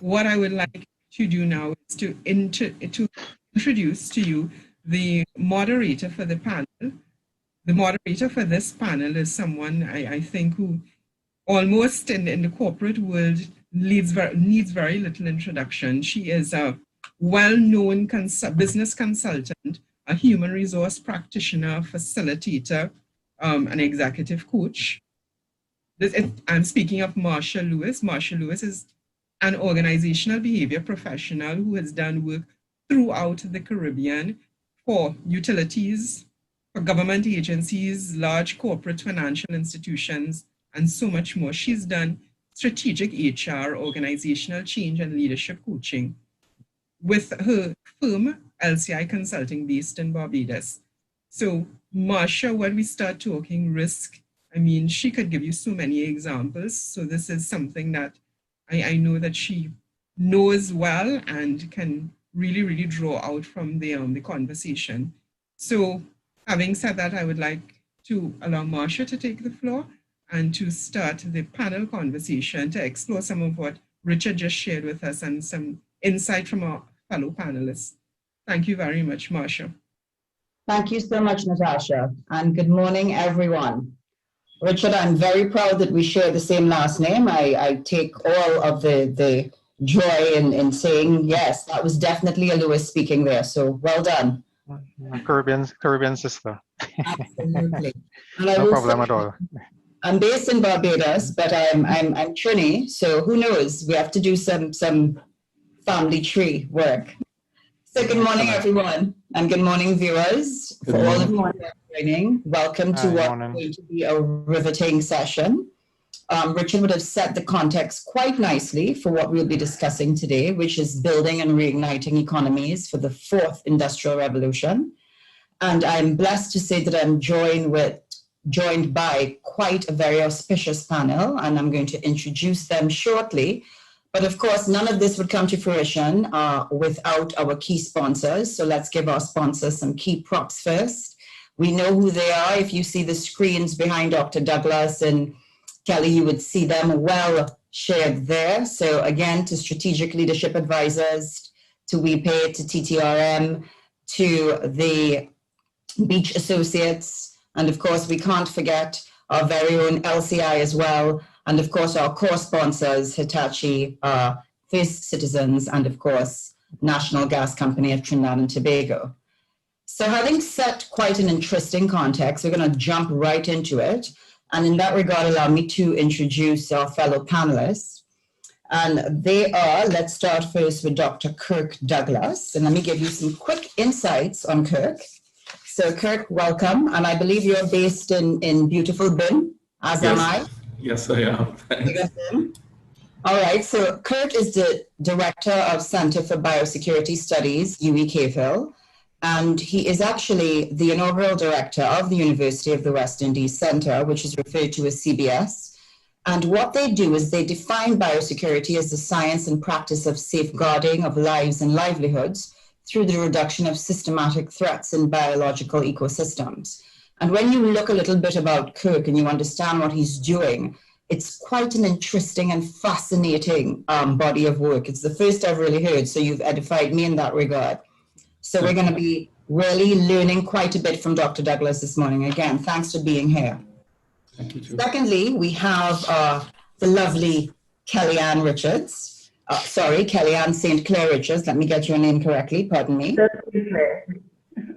what I would like to do now is to introduce to you the moderator for the panel. The moderator for this panel is someone I think who almost in the corporate world needs very little introduction. She is a well-known business consultant, a human resource practitioner, facilitator, an executive coach. I'm speaking of Marsha Lewis. Marsha Lewis is an organizational behavior professional who has done work throughout the Caribbean for utilities, for government agencies, large corporate financial institutions, and so much more. She's done strategic HR, organizational change, and leadership coaching with her firm, LCI Consulting, based in Barbados. So Marsha, when we start talking risk, I mean, she could give you so many examples. So this is something that I know that she knows well and can really, really draw out from the conversation. So having said that, I would like to allow Marsha to take the floor and to start the panel conversation to explore some of what Richard just shared with us and some insight from our fellow panelists. Thank you very much, Marsha. Thank you so much, Natasha, and good morning, everyone. Richard, I'm very proud that we share the same last name. I take all of the joy in saying, yes, that was definitely a Lewis speaking there, so well done. Caribbean sister. Absolutely. No problem at all. I'm based in Barbados, but I'm Trini, so who knows? We have to do some family tree work. So good morning, everyone, and good morning, viewers. For all of you who are joining, welcome to what is going to be a riveting session. Richard would have set the context quite nicely for what we'll be discussing today, which is building and reigniting economies for the fourth industrial revolution. And I'm blessed to say that I'm joined by quite a very auspicious panel, and I'm going to introduce them shortly. But of course, none of this would come to fruition without our key sponsors. So let's give our sponsors some key props first. We know who they are. If you see the screens behind Dr. Douglas and Kelly, you would see them well shared there. So again, to Strategic Leadership Advisors, to WePay, to TTRM, to the Beach Associates, and of course, we can't forget our very own LCI as well. And of course, our core sponsors, Hitachi, First Citizens, and of course, National Gas Company of Trinidad and Tobago. So having set quite an interesting context, we're going to jump right into it. And in that regard, allow me to introduce our fellow panelists. And they are, let's start first with Dr. Kirk Douglas. And let me give you some quick insights on Kirk. So Kirk, welcome. And I believe you're based in beautiful Bin, as am I. Yes, I am. Thanks. All right, so Kirk is the Director of Center for Biosecurity Studies, UWI-CAFIL, and he is actually the inaugural director of the University of the West Indies Center, which is referred to as CBS. And what they do is they define biosecurity as the science and practice of safeguarding of lives and livelihoods through the reduction of systematic threats in biological ecosystems. And when you look a little bit about Kirk and you understand what he's doing, it's quite an interesting and fascinating body of work. It's the first I've really heard, so you've edified me in that regard. So we're going to be really learning quite a bit from Dr. Douglas this morning. Again, thanks for being here. Thank you, too. Secondly, we have the lovely Kellyanne Richards. Kellyanne St. Clair Richards. Let me get your name correctly. Pardon me.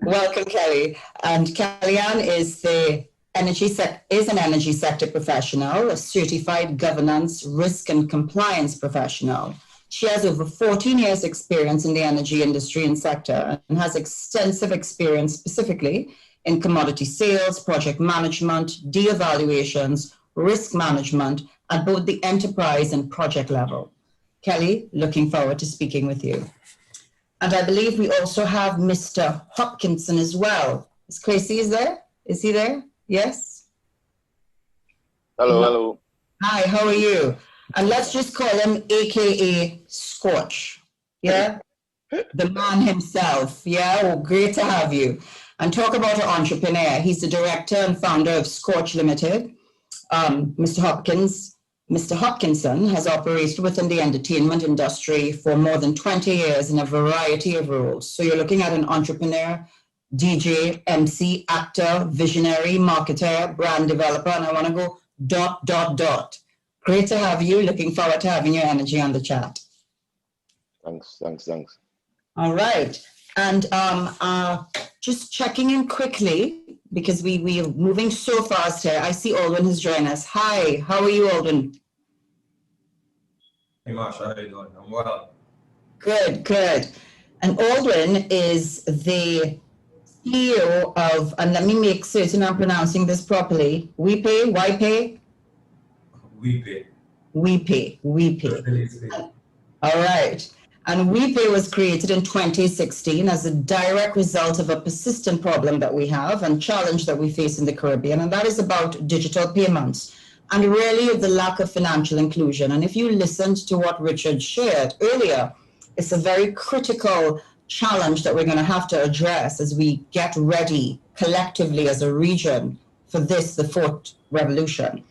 Welcome, Kelly. And Kellyanne is an energy sector professional, a certified governance, risk, and compliance professional. She has over 14 years experience in the energy industry and sector and has extensive experience specifically in commodity sales, project management, de-evaluations, risk management at both the enterprise and project level. Kelly, looking forward to speaking with you. And I believe we also have Mr. Hopkinson as well. Is Tracy there? Is he there? Yes? Hello, hello. Hi, how are you? And let's just call him AKA Scorch. Yeah? The man himself. Yeah? Well, great to have you. And talk about an entrepreneur. He's the director and founder of Scorch Limited. Mr. Hopkins, Mr. Hopkinson has operated within the entertainment industry for more than 20 years in a variety of roles. So you're looking at an entrepreneur, DJ, MC, actor, visionary, marketer, brand developer, and I want to go ... Great to have you. Looking forward to having your energy on the chat. Thanks. All right. And just checking in quickly, because we are moving so fast here. I see Aldwin has joined us. Hi, how are you, Aldwin? Hey, Marsha, how are you doing? I'm well. Good. And Aldwin is the CEO of, and let me make certain I'm pronouncing this properly, WePay. All right. And WePay was created in 2016 as a direct result of a persistent problem that we have and challenge that we face in the Caribbean, and that is about digital payments and really the lack of financial inclusion. And if you listened to what Richard shared earlier, it's a very critical challenge that we're going to have to address as we get ready collectively as a region for this, the fourth revolution.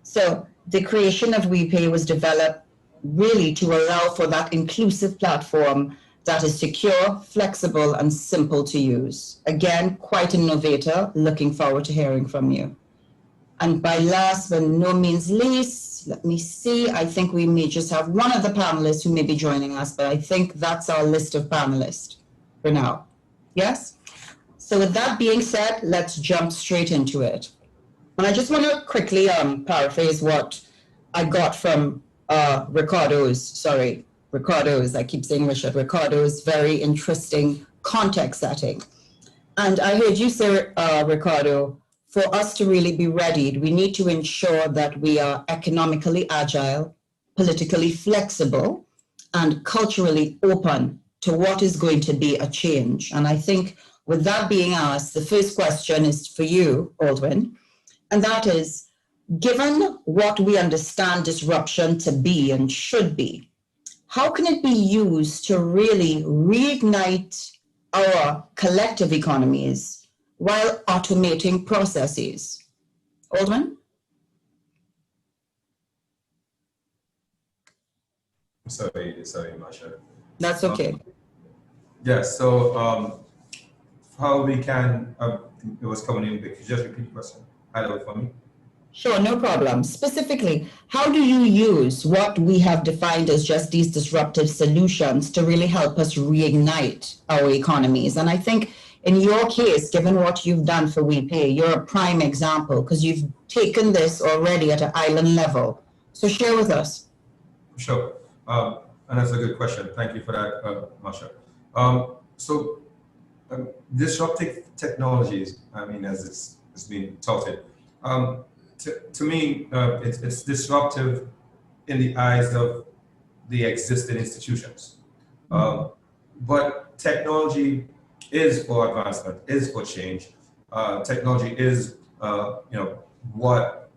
So the creation of WePay was developed really to allow for that inclusive platform that is secure, flexible, and simple to use. Again, quite innovator. Looking forward to hearing from you. And by last but no means least, let me see, I think we may just have one of the panelists who may be joining us, but I think that's our list of panelists for now. Yes? So with that being said, let's jump straight into it. And I just want to quickly paraphrase what I got from Ricardo's, I keep saying Richard, Ricardo's very interesting context setting. And I heard you say, Ricardo, for us to really be readied, we need to ensure that we are economically agile, politically flexible, and culturally open to what is going to be a change. And I think with that being asked, the first question is for you, Aldwin, and that is, given what we understand disruption to be and should be, how can it be used to really reignite our collective economies while automating processes? Aldwin? Sorry, Marsha. That's okay. So how we can, it was coming in big. Could you just repeat the question? Hello for me. Sure, no problem. Specifically, how do you use what we have defined as just these disruptive solutions to really help us reignite our economies? And I think in your case, given what you've done for WePay, you're a prime example because you've taken this already at an island level. So share with us. Sure. And that's a good question. Thank you for that, Marsha. Disruptive technologies, I mean, as it's been touted, to me, it's disruptive in the eyes of the existing institutions. But technology is for advancement, is for change. Technology is, what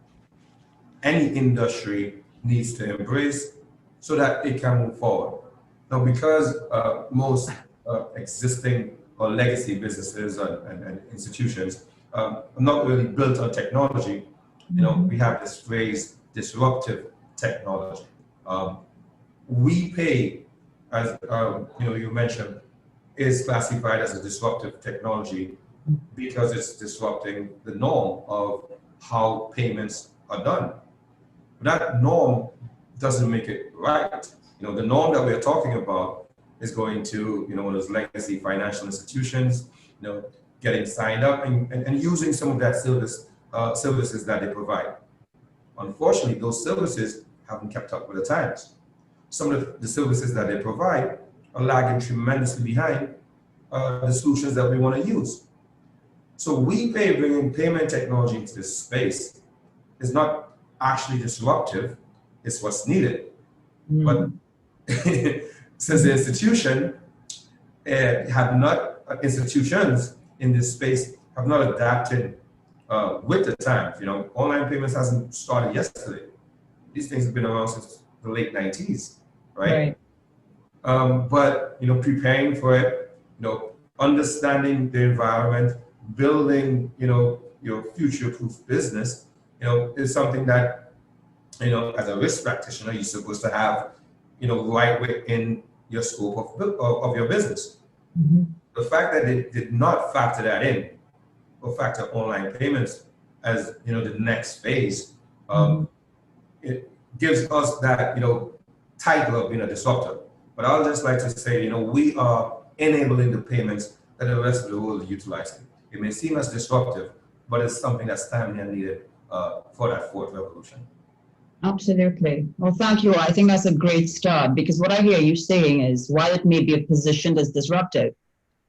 any industry needs to embrace so that it can move forward. Now, because most existing or legacy businesses and institutions are not really built on technology, we have this phrase, disruptive technology. WePay, as you mentioned, is classified as a disruptive technology because it's disrupting the norm of how payments are done. But that norm doesn't make it right. The norm that we're talking about is going to, those legacy financial institutions, getting signed up and using some of that services that they provide. Unfortunately, those services haven't kept up with the times. Some of the services that they provide are lagging tremendously behind the solutions that we want to use. So WePay bringing payment technology into this space is not actually disruptive, it's what's needed. But since the institutions in this space have not adapted with the times. Online payments hasn't started yesterday. These things have been around since the late 90s, right? But preparing for it, understanding the environment, building, your future-proof business, is something that as a risk practitioner, you're supposed to have, right within your scope of your business. Mm-hmm. The fact that they did not factor that in, or factor online payments as, the next phase, it gives us that, title of being a disruptor. But I would just like to say, we are enabling the payments that the rest of the world is utilizing. It may seem as disruptive, but it's something that's timely and needed for that fourth revolution. Absolutely. Well, thank you. I think that's a great start, because what I hear you saying is, while it may be positioned as disruptive,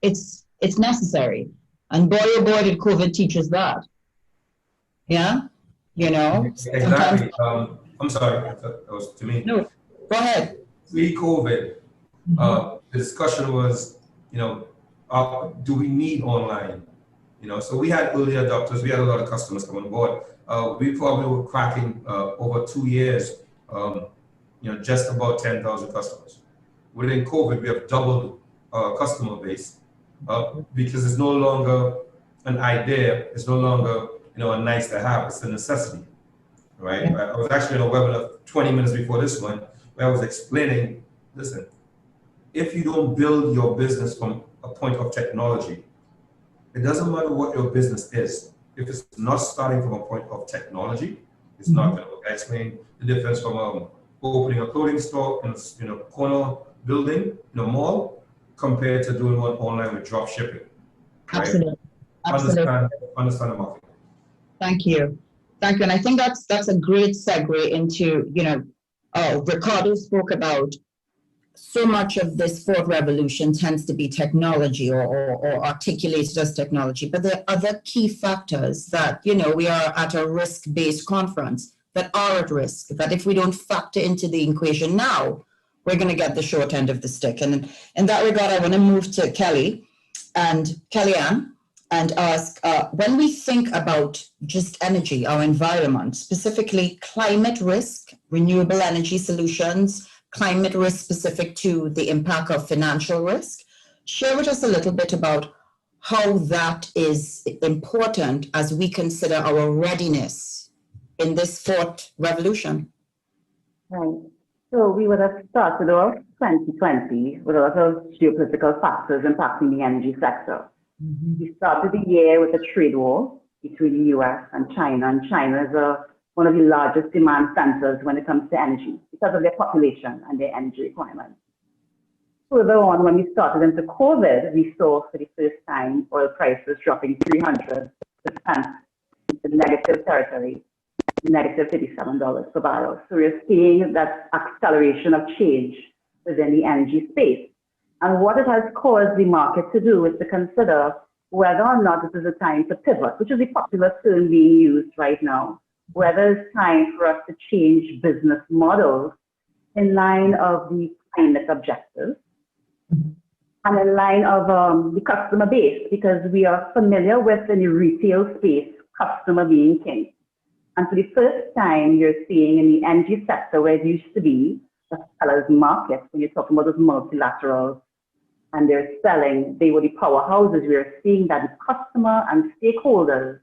it's necessary. And boy, oh boy, did COVID teach us that. Yeah? Exactly. I'm sorry, that was to me. No, go ahead. Pre-COVID, the discussion was, do we need online? So we had early adopters, we had a lot of customers come on board. We probably were cracking over 2 years, just about 10,000 customers. Within COVID, we have doubled our customer base because it's no longer an idea, it's no longer a nice to have, it's a necessity, right? Yeah. I was actually in a webinar 20 minutes before this one where I was explaining, listen, if you don't build your business from a point of technology, it doesn't matter what your business is. If it's not starting from a point of technology, it's not going to work. I explained the difference from opening a clothing store in a corner building in a mall compared to doing one online with drop shipping. Right? Absolutely. Understand the market. Thank you. Thank you. And I think that's a great segue into, Ricardo spoke about so much of this fourth revolution tends to be technology or articulated as technology. But there are other key factors that, we are at a risk-based conference that are at risk, that if we don't factor into the equation now, we're going to get the short end of the stick. And in that regard, I want to move to Kellyanne, and ask, when we think about just energy, our environment, specifically climate risk, renewable energy solutions, climate risk specific to the impact of financial risk, share with us a little bit about how that is important as we consider our readiness in this fourth revolution. Right. So we would have started off 2020 with a lot of geopolitical factors impacting the energy sector. We started the year with a trade war between the US and China is one of the largest demand centers when it comes to energy because of their population and their energy requirements. Further on, when we started into COVID, we saw for the first time oil prices dropping 300% into negative territory, negative $37 per barrel. So we're seeing that acceleration of change within the energy space. And what it has caused the market to do is to consider whether or not this is a time to pivot, which is a popular term being used right now, whether it's time for us to change business models in line of the climate objectives and in line of the customer base, because we are familiar with in the retail space, customer being king. And for the first time, you're seeing in the energy sector where it used to be a seller's market, when you're talking about those multilaterals, and they're selling, they were the powerhouses. We are seeing that the customer and stakeholders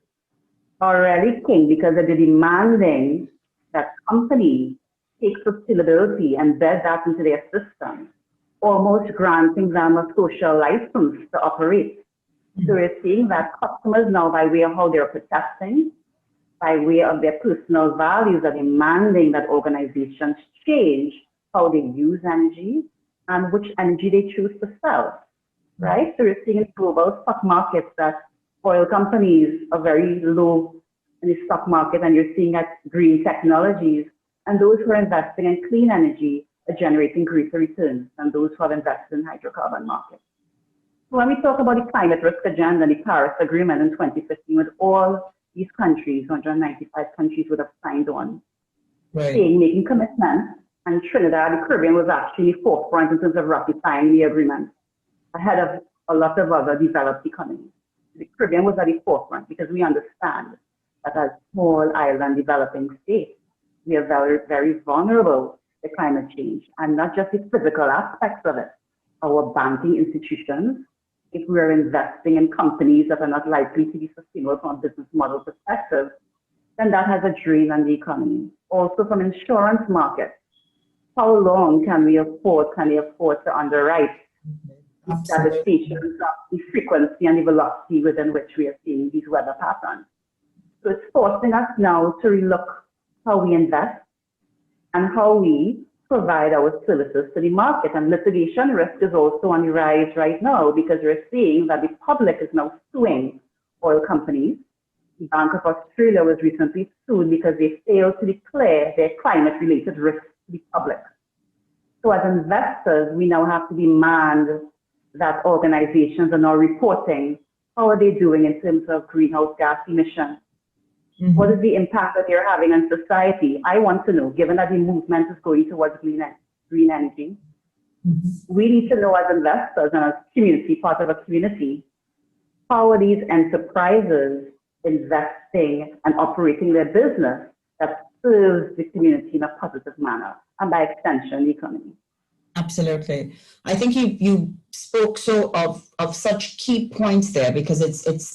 are really king because they're demanding that companies take sustainability and embed that into their system, almost granting them a social license to operate. So we're seeing that customers now, by way of how they're protesting, by way of their personal values, are demanding that organizations change how they use energy and which energy they choose to sell, right? So we're seeing in global stock markets that oil companies are very low in the stock market, and you're seeing that green technologies and those who are investing in clean energy are generating greater returns than those who have invested in hydrocarbon markets. So when we talk about the climate risk agenda and the Paris Agreement in 2015, with all these countries, 195 countries would have signed on, saying, making commitments, and Trinidad and the Caribbean was actually forefront in terms of ratifying the agreement ahead of a lot of other developed economies. The Caribbean was at the forefront because we understand that as small island developing states, we are very, very vulnerable to climate change, and not just the physical aspects of it. Our banking institutions, if we are investing in companies that are not likely to be sustainable from a business model perspective, then that has a drain on the economy. Also from insurance markets, how long can they afford to underwrite the devastations of the frequency and the velocity within which we are seeing these weather patterns? So it's forcing us now to relook how we invest and how we provide our services to the market. And litigation risk is also on the rise right now because we're seeing that the public is now suing oil companies. The Bank of Australia was recently sued because they failed to declare their climate-related risks to the public. So as investors, we now have to demand that organizations are now reporting how are they doing in terms of greenhouse gas emissions. Mm-hmm. What is the impact that they're having on society? I want to know, given that the movement is going towards green energy, mm-hmm. we need to know as investors and as community, part of a community, how are these enterprises investing and operating their business that serves the community in a positive manner and by extension, the economy. Absolutely. I think you spoke of such key points there because it's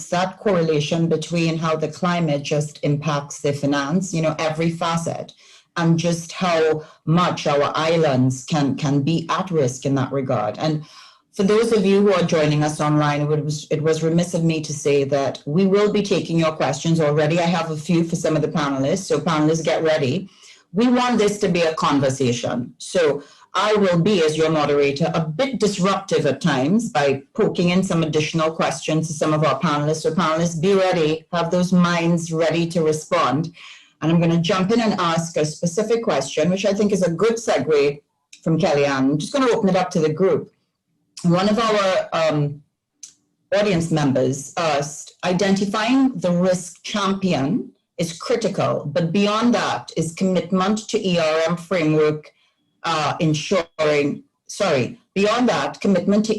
that correlation between how the climate just impacts the finance, every facet, and just how much our islands can be at risk in that regard. And for those of you who are joining us online, it was remiss of me to say that we will be taking your questions already. I have a few for some of the panelists, so panelists, get ready. We want this to be a conversation. So I will be, as your moderator, a bit disruptive at times by poking in some additional questions to some of our panelists. So panelists, be ready, have those minds ready to respond. And I'm going to jump in and ask a specific question, which I think is a good segue from Kellyanne. I'm just going to open it up to the group. One of our audience members asked, identifying the risk champion is critical, but beyond that is commitment to ERM framework beyond that, commitment to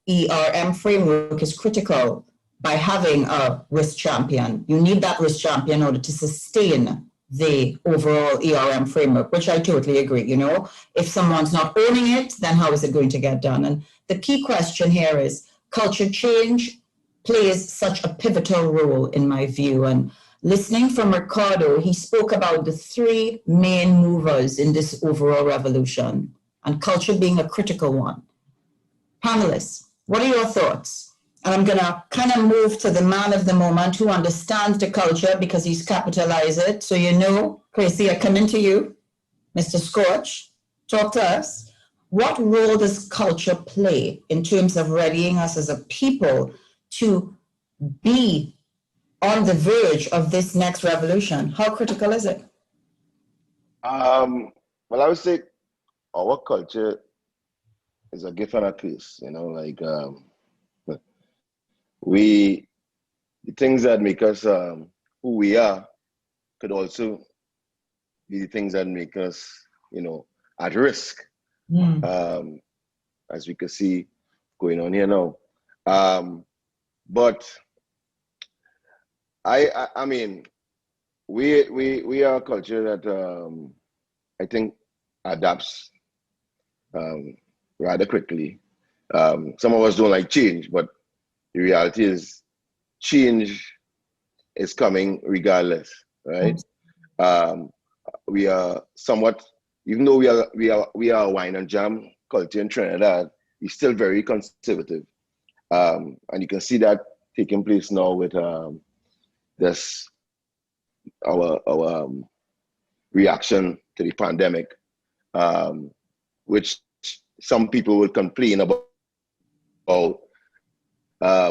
ERM framework is critical by having a risk champion. You need that risk champion in order to sustain the overall ERM framework, which I totally agree. If someone's not owning it, then how is it going to get done? And the key question here is culture change plays such a pivotal role in my view. And listening from Ricardo, he spoke about the three main movers in this overall revolution, and culture being a critical one. Panelists, what are your thoughts? And I'm going to kind of move to the man of the moment who understands the culture because he's capitalized it. So Tracy, I come into you. Mr. Scorch, talk to us. What role does culture play in terms of readying us as a people to be on the verge of this next revolution? How critical is it? Well, I would say our culture is a gift and a curse, the things that make us who we are could also be the things that make us, at risk, as we can see going on here now. But I mean, we are a culture that I think adapts rather quickly. Some of us don't like change, but the reality is change is coming regardless, right? We are somewhat, even though we are a wine and jam culture in Trinidad, we're still very conservative, and you can see that taking place now with this our reaction to the pandemic, which some people will complain about.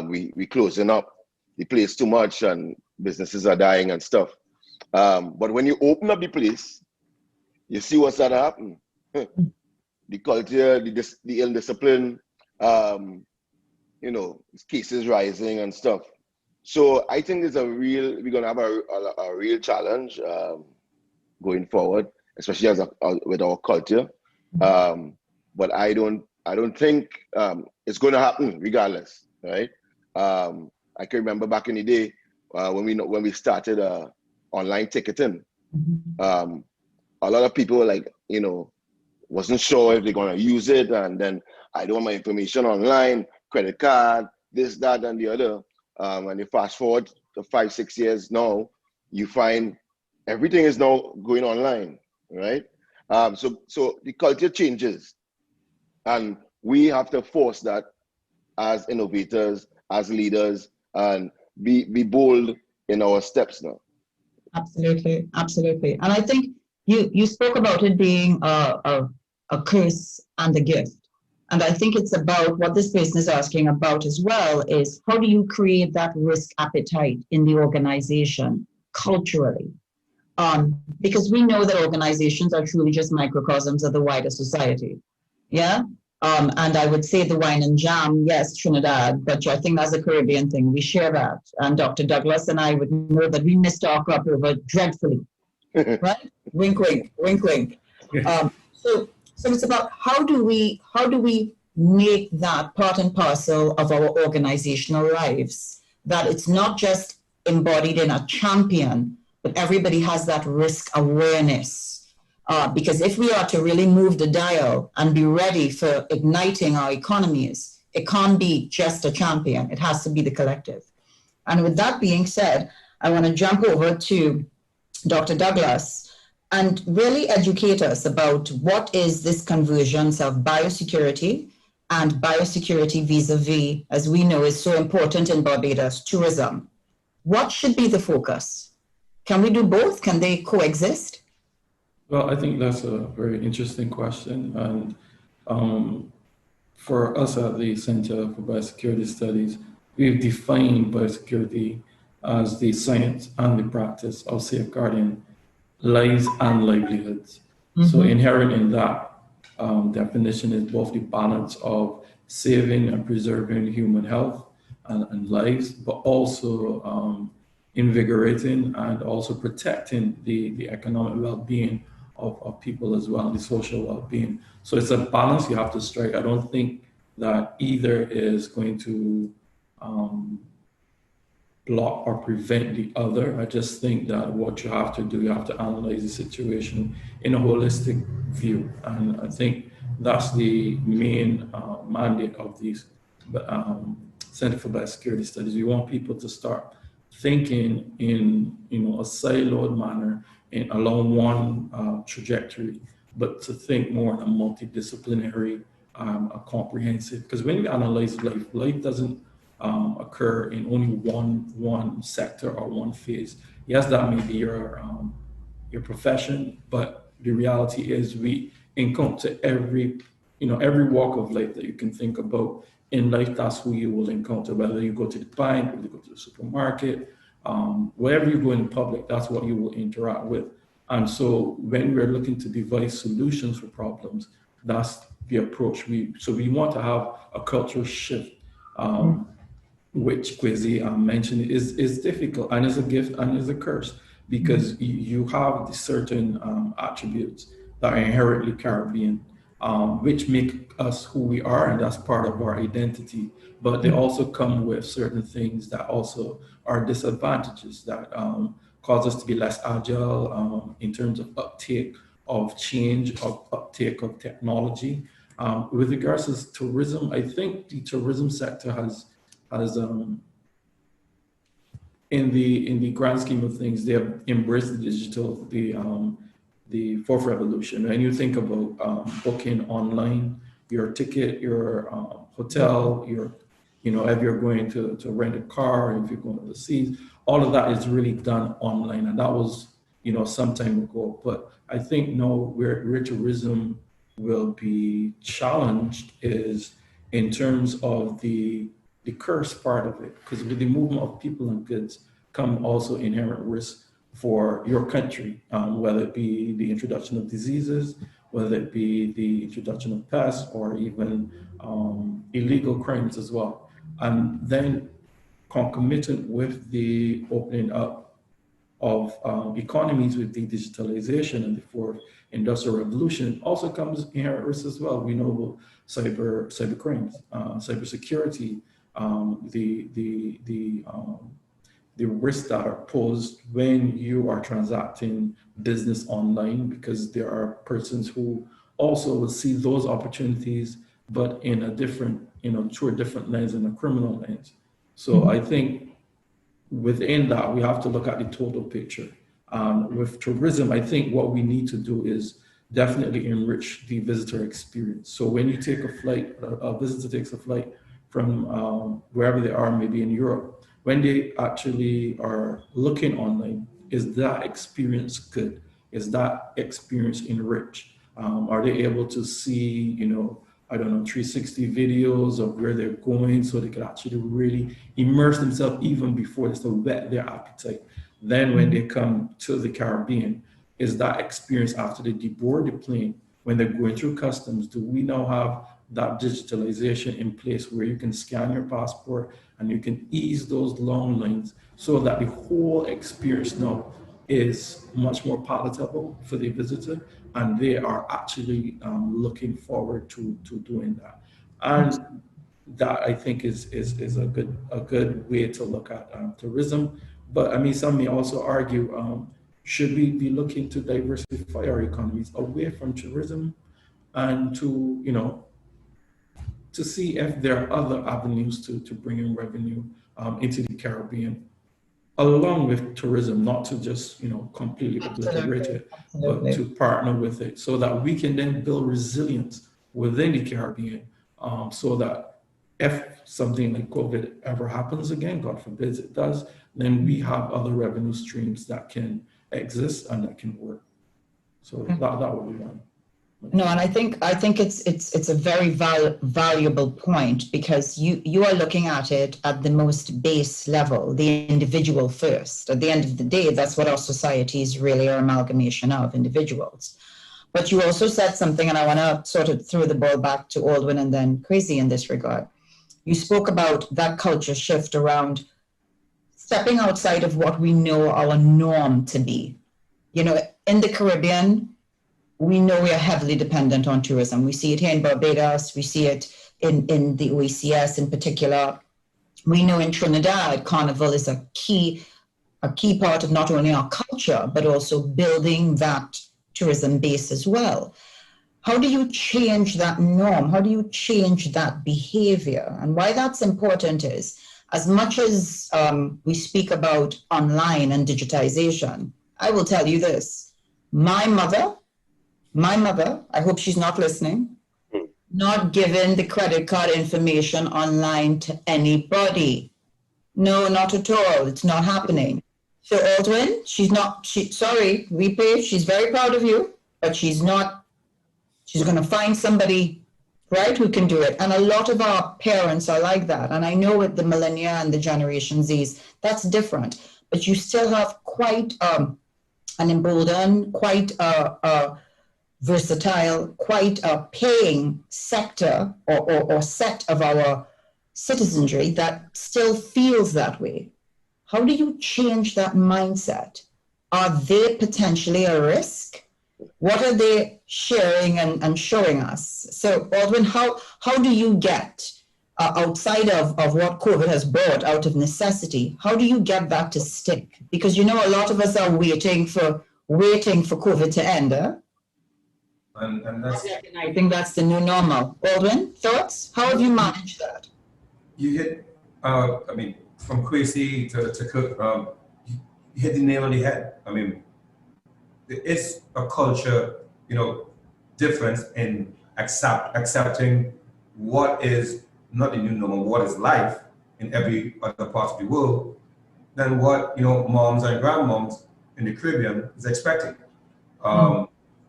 We closing up the place too much and businesses are dying and stuff. But when you open up the place, you see what's that happen. The culture, the ill discipline, cases rising and stuff. So I think we're gonna have a real challenge going forward, especially with our culture. But I don't think it's gonna happen regardless, right? I can remember back in the day when we started online ticketing. A lot of people were wasn't sure if they're gonna use it, and then I don't want my information online, credit card, this, that, and the other. And you fast forward to 5-6 years now, you find everything is now going online, right? So the culture changes, and we have to force that as innovators, as leaders, and be bold in our steps now. Absolutely, absolutely. And I think you spoke about it being a curse and a gift. And I think it's about what this person is asking about as well is how do you create that risk appetite in the organization culturally? Because we know that organizations are truly just microcosms of the wider society. Yeah. And I would say the wine and jam, yes, Trinidad, but I think that's a Caribbean thing. We share that. And Dr. Douglas and I would know that we missed our crop over dreadfully, right? Wink, wink, wink, wink. So it's about how do we make that part and parcel of our organizational lives, that it's not just embodied in a champion, but everybody has that risk awareness. Because if we are to really move the dial and be ready for igniting our economies, it can't be just a champion. It has to be the collective. And with that being said, I want to jump over to Dr. Douglas and really educate us about what is this convergence of biosecurity and biosecurity vis-a-vis, as we know is so important in Barbados, tourism. What should be the focus? Can we do both? Can they coexist? Well, I think that's a very interesting question. And for us at the Center for Biosecurity Studies, we've defined biosecurity as the science and the practice of safeguarding lives and livelihoods. Mm-hmm. So inherent in that definition is both the balance of saving and preserving human health and lives, but also invigorating and also protecting the economic well-being of people as well, the social well-being. So it's a balance you have to strike. I don't think that either is going to block or prevent the other. I just think that what you have to do, you have to analyze the situation in a holistic view. And I think that's the main mandate of these Center for Biosecurity Studies. We want people to start thinking in a siloed manner along one trajectory, but to think more in a multidisciplinary, a comprehensive. Because when you analyze life doesn't occur in only one sector or one phase. Yes, that may be your profession, but the reality is we encounter every walk of life that you can think about in life. That's who you will encounter, whether you go to the bank, whether you go to the supermarket, wherever you go in public, that's what you will interact with. And so when we're looking to devise solutions for problems, that's the approach. So we want to have a cultural shift, which Kwesi mentioned is difficult and is a gift and is a curse, because you have the certain attributes that are inherently Caribbean, which make us who we are, and that's part of our identity. But they also come with certain things that also are disadvantages that cause us to be less agile in terms of uptake of change, of uptake of technology. With regards to tourism, I think the tourism sector has in the grand scheme of things, they have embraced the digital, the fourth revolution. When you think about booking online, your ticket, your hotel, if you're going to rent a car, if you're going overseas, all of that is really done online, and that was some time ago. But I think now where tourism will be challenged is in terms of the curse part of it, because with the movement of people and goods come also inherent risks for your country, whether it be the introduction of diseases, whether it be the introduction of pests, or even illegal crimes as well. And then concomitant with the opening up of economies with the digitalization and the fourth industrial revolution also comes inherent risks as well. We know about cyber crimes, cybersecurity, the risks that are posed when you are transacting business online, because there are persons who also will see those opportunities, but in a different, through a different lens, in a criminal lens. So I think within that, we have to look at the total picture. With tourism, I think what we need to do is definitely enrich the visitor experience. So when you take a flight, a visitor takes a flight from wherever they are, maybe in Europe, when they actually are looking online, is that experience good? Is that experience enriched? Are they able to see, I don't know, 360 videos of where they're going so they can actually really immerse themselves even before they start whet their appetite? Then when they come to the Caribbean, is that experience after they deboard the plane, when they're going through customs, do we now have that digitalization in place where you can scan your passport and you can ease those long lines so that the whole experience now is much more palatable for the visitor, and they are actually looking forward to doing that. And that, I think, is a good way to look at tourism. But I mean, some may also argue, should we be looking to diversify our economies away from tourism and to, to see if there are other avenues to bring in revenue into the Caribbean, along with tourism, not to just, completely obliterate it, but to partner with it so that we can then build resilience within the Caribbean, so that if something like COVID ever happens again, God forbid it does, then we have other revenue streams that can exist and that can work. So that would be one. No, and I think it's a very valuable point, because you are looking at it at the most base level, the individual first. At the end of the day, that's what our societies really are amalgamation of, individuals. But you also said something, and I want to sort of throw the ball back to Aldwin and then Crazy in this regard. You spoke about that culture shift around stepping outside of what we know our norm to be. In the Caribbean, we know we are heavily dependent on tourism. We see it here in Barbados. We see it in the OECS in particular. We know in Trinidad, Carnival is a key part of not only our culture, but also building that tourism base as well. How do you change that norm? How do you change that behavior? And why that's important is, as much as we speak about online and digitization, I will tell you this. My mother, I hope she's not listening, not giving the credit card information online to anybody. No, not at all. It's not happening. So Aldwin, sorry, Repay, she's very proud of you, but she's going to find somebody, right, who can do it. And a lot of our parents are like that. And I know with the millennia and the Generation Zs, that's different. But you still have quite an emboldened, quite a versatile, quite a paying sector or set of our citizenry that still feels that way. How do you change that mindset? Are they potentially a risk? What are they sharing and showing us? So, Aldwin, how do you get, outside of what COVID has brought out of necessity, how do you get that to stick? Because, a lot of us are waiting for COVID to end, huh? And that's, I think that's the new normal. Aldwin, thoughts? How have you managed that? you hit, from Kwesi to Kirk, you hit the nail on the head. It's a culture, difference in accepting what is not the new normal, what is life in every other part of the world, than what, moms and grandmoms in the Caribbean is expecting.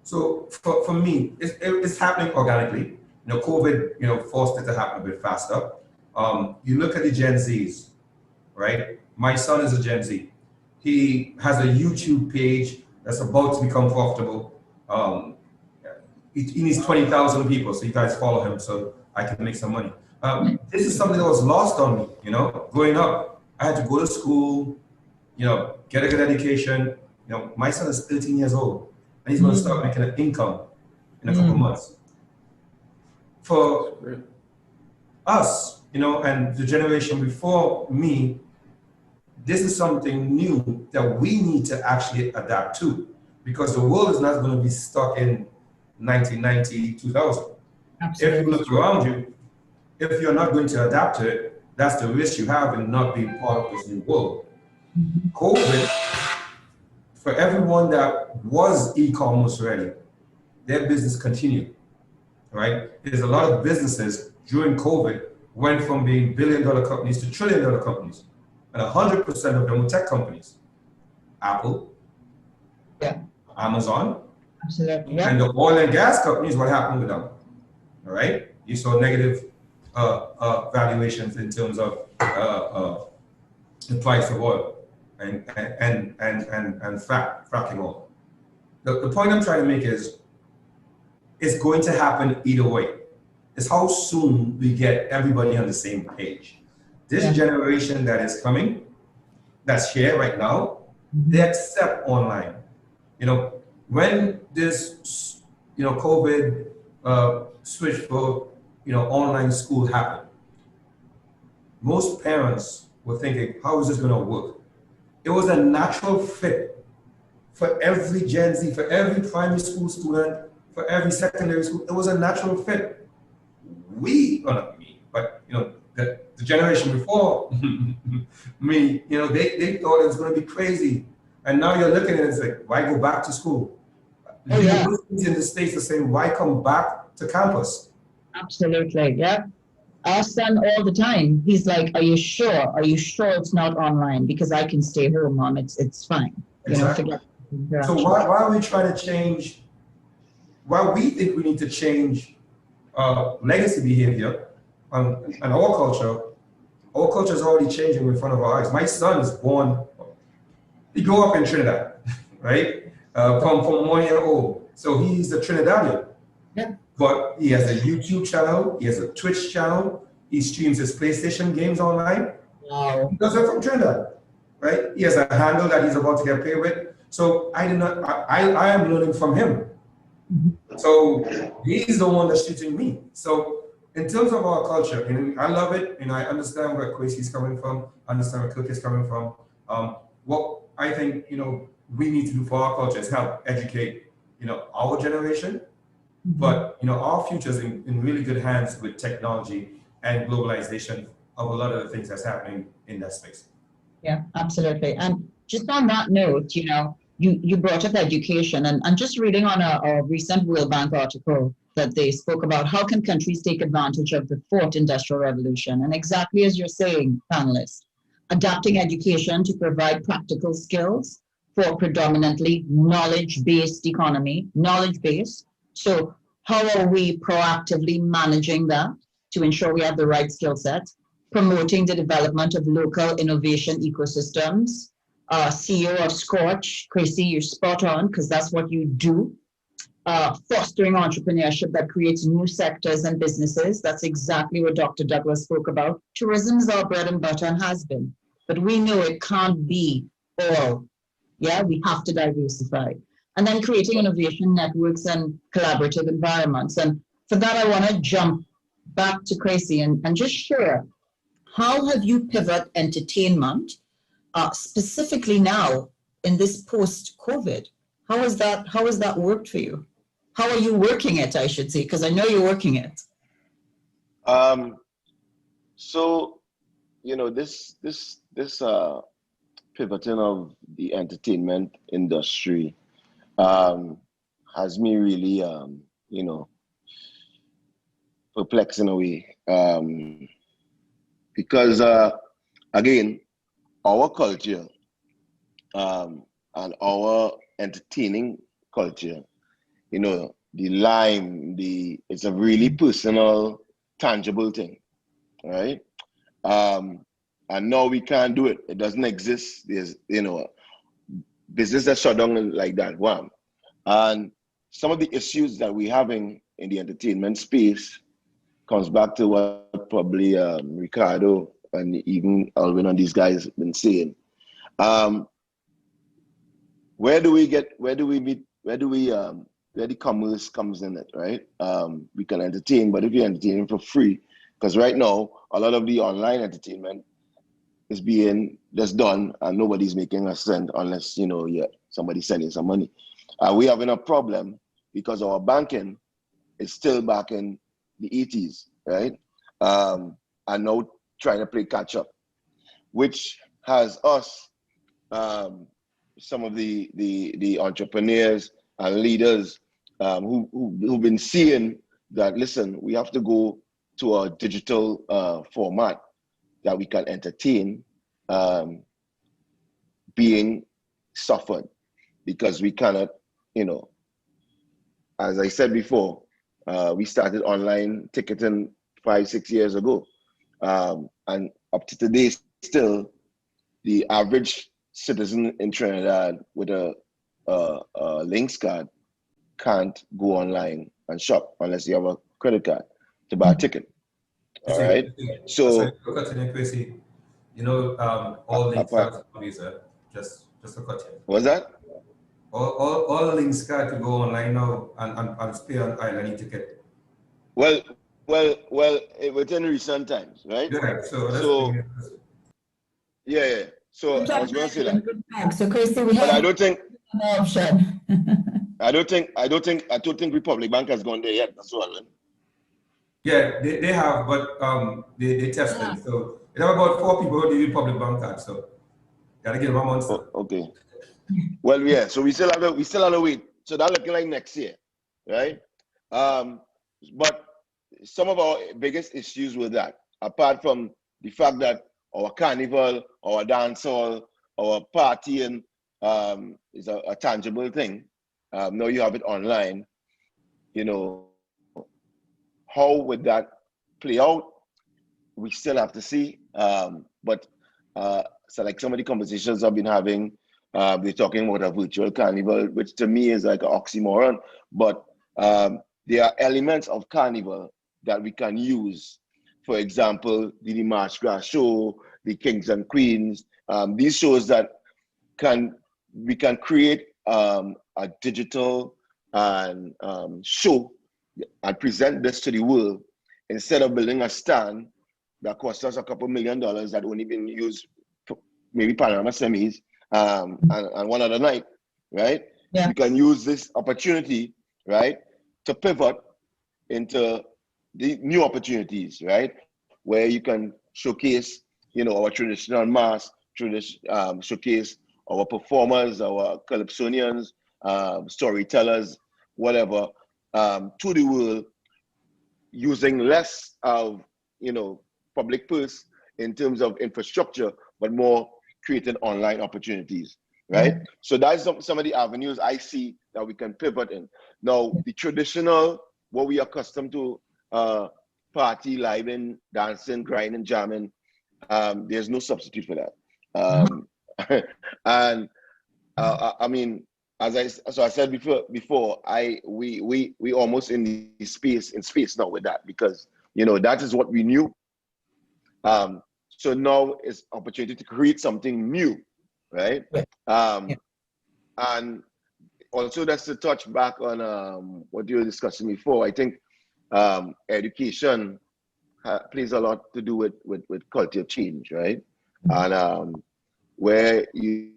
So for me, it's happening organically. COVID, forced it to happen a bit faster. You look at the Gen Zs, right? My son is a Gen Z. He has a YouTube page that's about to become profitable. He needs 20,000 people, so you guys follow him so I can make some money. This is something that was lost on me, growing up. I had to go to school, get a good education. My son is 13 years old, and he's going to start making an income in a couple of months. For us, and the generation before me, this is something new that we need to actually adapt to, because the world is not going to be stuck in 1990, 2000. Absolutely. If you look around you, if you're not going to adapt to it, that's the risk you have in not being part of this new world. COVID, for everyone that was e-commerce ready, their business continued, right? There's a lot of businesses during COVID went from being billion-dollar companies to trillion-dollar companies, and 100% of them were tech companies. Apple, Yeah. Amazon, Absolutely. Yeah. and the oil and gas companies, what happened with them? All right, you saw negative valuations in terms of the price of oil and fracking oil. The point I'm trying to make is it's going to happen either way. It's how soon we get everybody on the same page. This generation that is coming, that's here right now, they accept online. You know, when this, COVID switch for, online school happened, most parents were thinking, how is this going to work? It was a natural fit for every Gen Z, for every primary school student, for every secondary school. It was a natural fit. Not me, but the generation before me, they thought it was going to be crazy. And now you're looking at it, it's like, why go back to school? Oh, yeah. Universities in the States are saying, why come back to campus? Absolutely. Yeah. Our son all the time, he's like, are you sure? Are you sure it's not online? Because I can stay home, Mom. It's fine. Exactly. So why are we trying to change? Why we think we need to change legacy behavior and our culture? Our culture is already changing in front of our eyes. My son is born. He grew up in Trinidad, right? From 1 year old. So he's a Trinidadian. Yeah. But he has a YouTube channel. He has a Twitch channel. He streams his PlayStation games online. Wow. Because they're from Trinidad, right? He has a handle that he's about to get paid with. So I am learning from him. So he's the one that's teaching me. So in terms of our culture, and I love it, and I understand where Kwesi's coming from, I understand where Kirk is coming from. What I think, we need to do for our culture is help educate, our generation, but, our future is in really good hands with technology and globalization of a lot of the things that's happening in that space. Yeah, absolutely. And just on that note, you brought up education, and I'm just reading on a recent World Bank article that they spoke about how can countries take advantage of the fourth industrial revolution. And exactly as you're saying, panelists, adapting education to provide practical skills for predominantly knowledge-based economy, knowledge-based. So how are we proactively managing that to ensure we have the right skill sets, promoting the development of local innovation ecosystems? CEO of Scorch, Kwesi, you're spot on, because that's what you do. Fostering entrepreneurship that creates new sectors and businesses. That's exactly what Dr. Douglas spoke about. Tourism is our bread and butter and has been, but we know it can't be all. Yeah, we have to diversify. And then creating innovation networks and collaborative environments. And for that, I want to jump back to Kwesi and just share, how have you pivot entertainment specifically now in this post-COVID? How has that worked for you? How are you working it, I should say, because I know you're working it. So, this pivoting of the entertainment industry has me really, perplexed in a way. Because, again, our culture and our entertaining culture, it's a really personal, tangible thing, right? And now we can't do it. It doesn't exist. There's, business that shut down like that, one. And some of the issues that we're having in the entertainment space comes back to what probably Ricardo and even Alvin and these guys been saying. Where the commerce comes in it, right? We can entertain, but if you're entertaining for free, because right now, a lot of the online entertainment is being just done and nobody's making a cent unless, somebody's sending some money. We're having a problem because our banking is still back in the 80s, right? And now trying to play catch up, which has us some of the entrepreneurs and leaders who've been seeing that, listen, we have to go to a digital format that we can entertain being suffered, because we cannot, as I said before, we started online ticketing 5-6 years ago. And up to today, still, the average citizen in Trinidad with a Links card can't go online and shop unless you have a credit card to buy a ticket. All right. So, all Links cards just to cut in. What's that? All Links cards to go online now and stay on island ticket. Well, within recent times, right? Yeah. Yeah. So I was going to say that. So Christy, we have but I don't think an option. I don't think Republic Bank has gone there yet. That's all. Right? Yeah, they have, but they tested. Yeah. So they have about 4 people who do Republic Bank cards. So gotta give them a month. Oh, okay. Well, yeah. So we still have to wait. So that's looking like next year, right? But some of our biggest issues with that, apart from the fact that our carnival, our dance hall, our partying is a tangible thing. Now you have it online. How would that play out? We still have to see. But so like some of the conversations I've been having, they're talking about a virtual carnival, which to me is like an oxymoron. But there are elements of carnival that we can use. For example, the March Gras show, the Kings and Queens, these shows that we can create a digital and show and present this to the world instead of building a stand that costs us a couple $1 million that only been used for maybe Panorama semis and one other night, right? Yeah. We can use this opportunity, right, to pivot into the new opportunities, right, where you can showcase, our traditional mass, showcase our performers, our calypsonians, storytellers, whatever, to the world, using less of, public purse in terms of infrastructure, but more creating online opportunities, right? Mm-hmm. So that's some of the avenues I see that we can pivot in. Now, the traditional, what we are accustomed to, party, living, dancing, grinding, jamming, there's no substitute for that. And I mean, I said before, we almost in space now with that, because that is what we knew. So now it's opportunity to create something new, right? And also that's to touch back on what you were discussing before. I think education plays a lot to do with culture change, right? And where you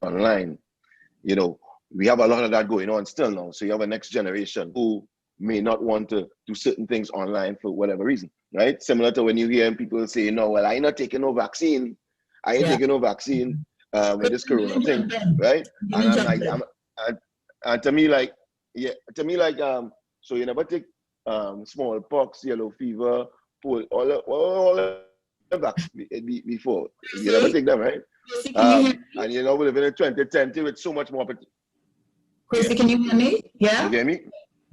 online, we have a lot of that going on still now. So you have a next generation who may not want to do certain things online for whatever reason, right? Similar to when you hear people say, no, well, I ain't not taking no vaccine. I ain't taking no vaccine with this corona thing, right? And I'm like, and to me, like, so you never take smallpox, yellow fever, all the vaccines before. You never take them, right? And we live in 2010 with so much more. Chrissy, can you hear me? Yeah. You hear me?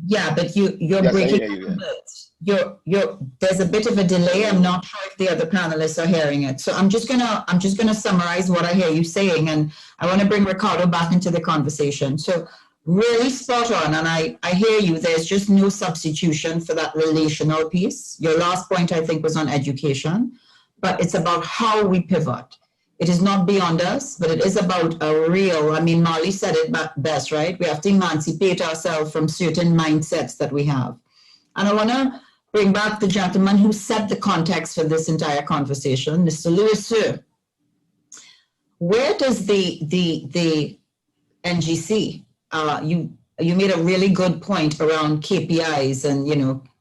Yeah, but you're breaking up a bit. There's a bit of a delay. I'm not sure if the other panelists are hearing it. So I'm just gonna summarize what I hear you saying, and I want to bring Ricardo back into the conversation. So really spot on, and I hear you. There's just no substitution for that relational piece. Your last point, I think, was on education, but it's about how we pivot. It is not beyond us, but it is about a real, I mean, Marley said it best, right? We have to emancipate ourselves from certain mindsets that we have. And I want to bring back the gentleman who set the context for this entire conversation, Mr. Louis Sir. Where does the NGC, you made a really good point around KPIs and,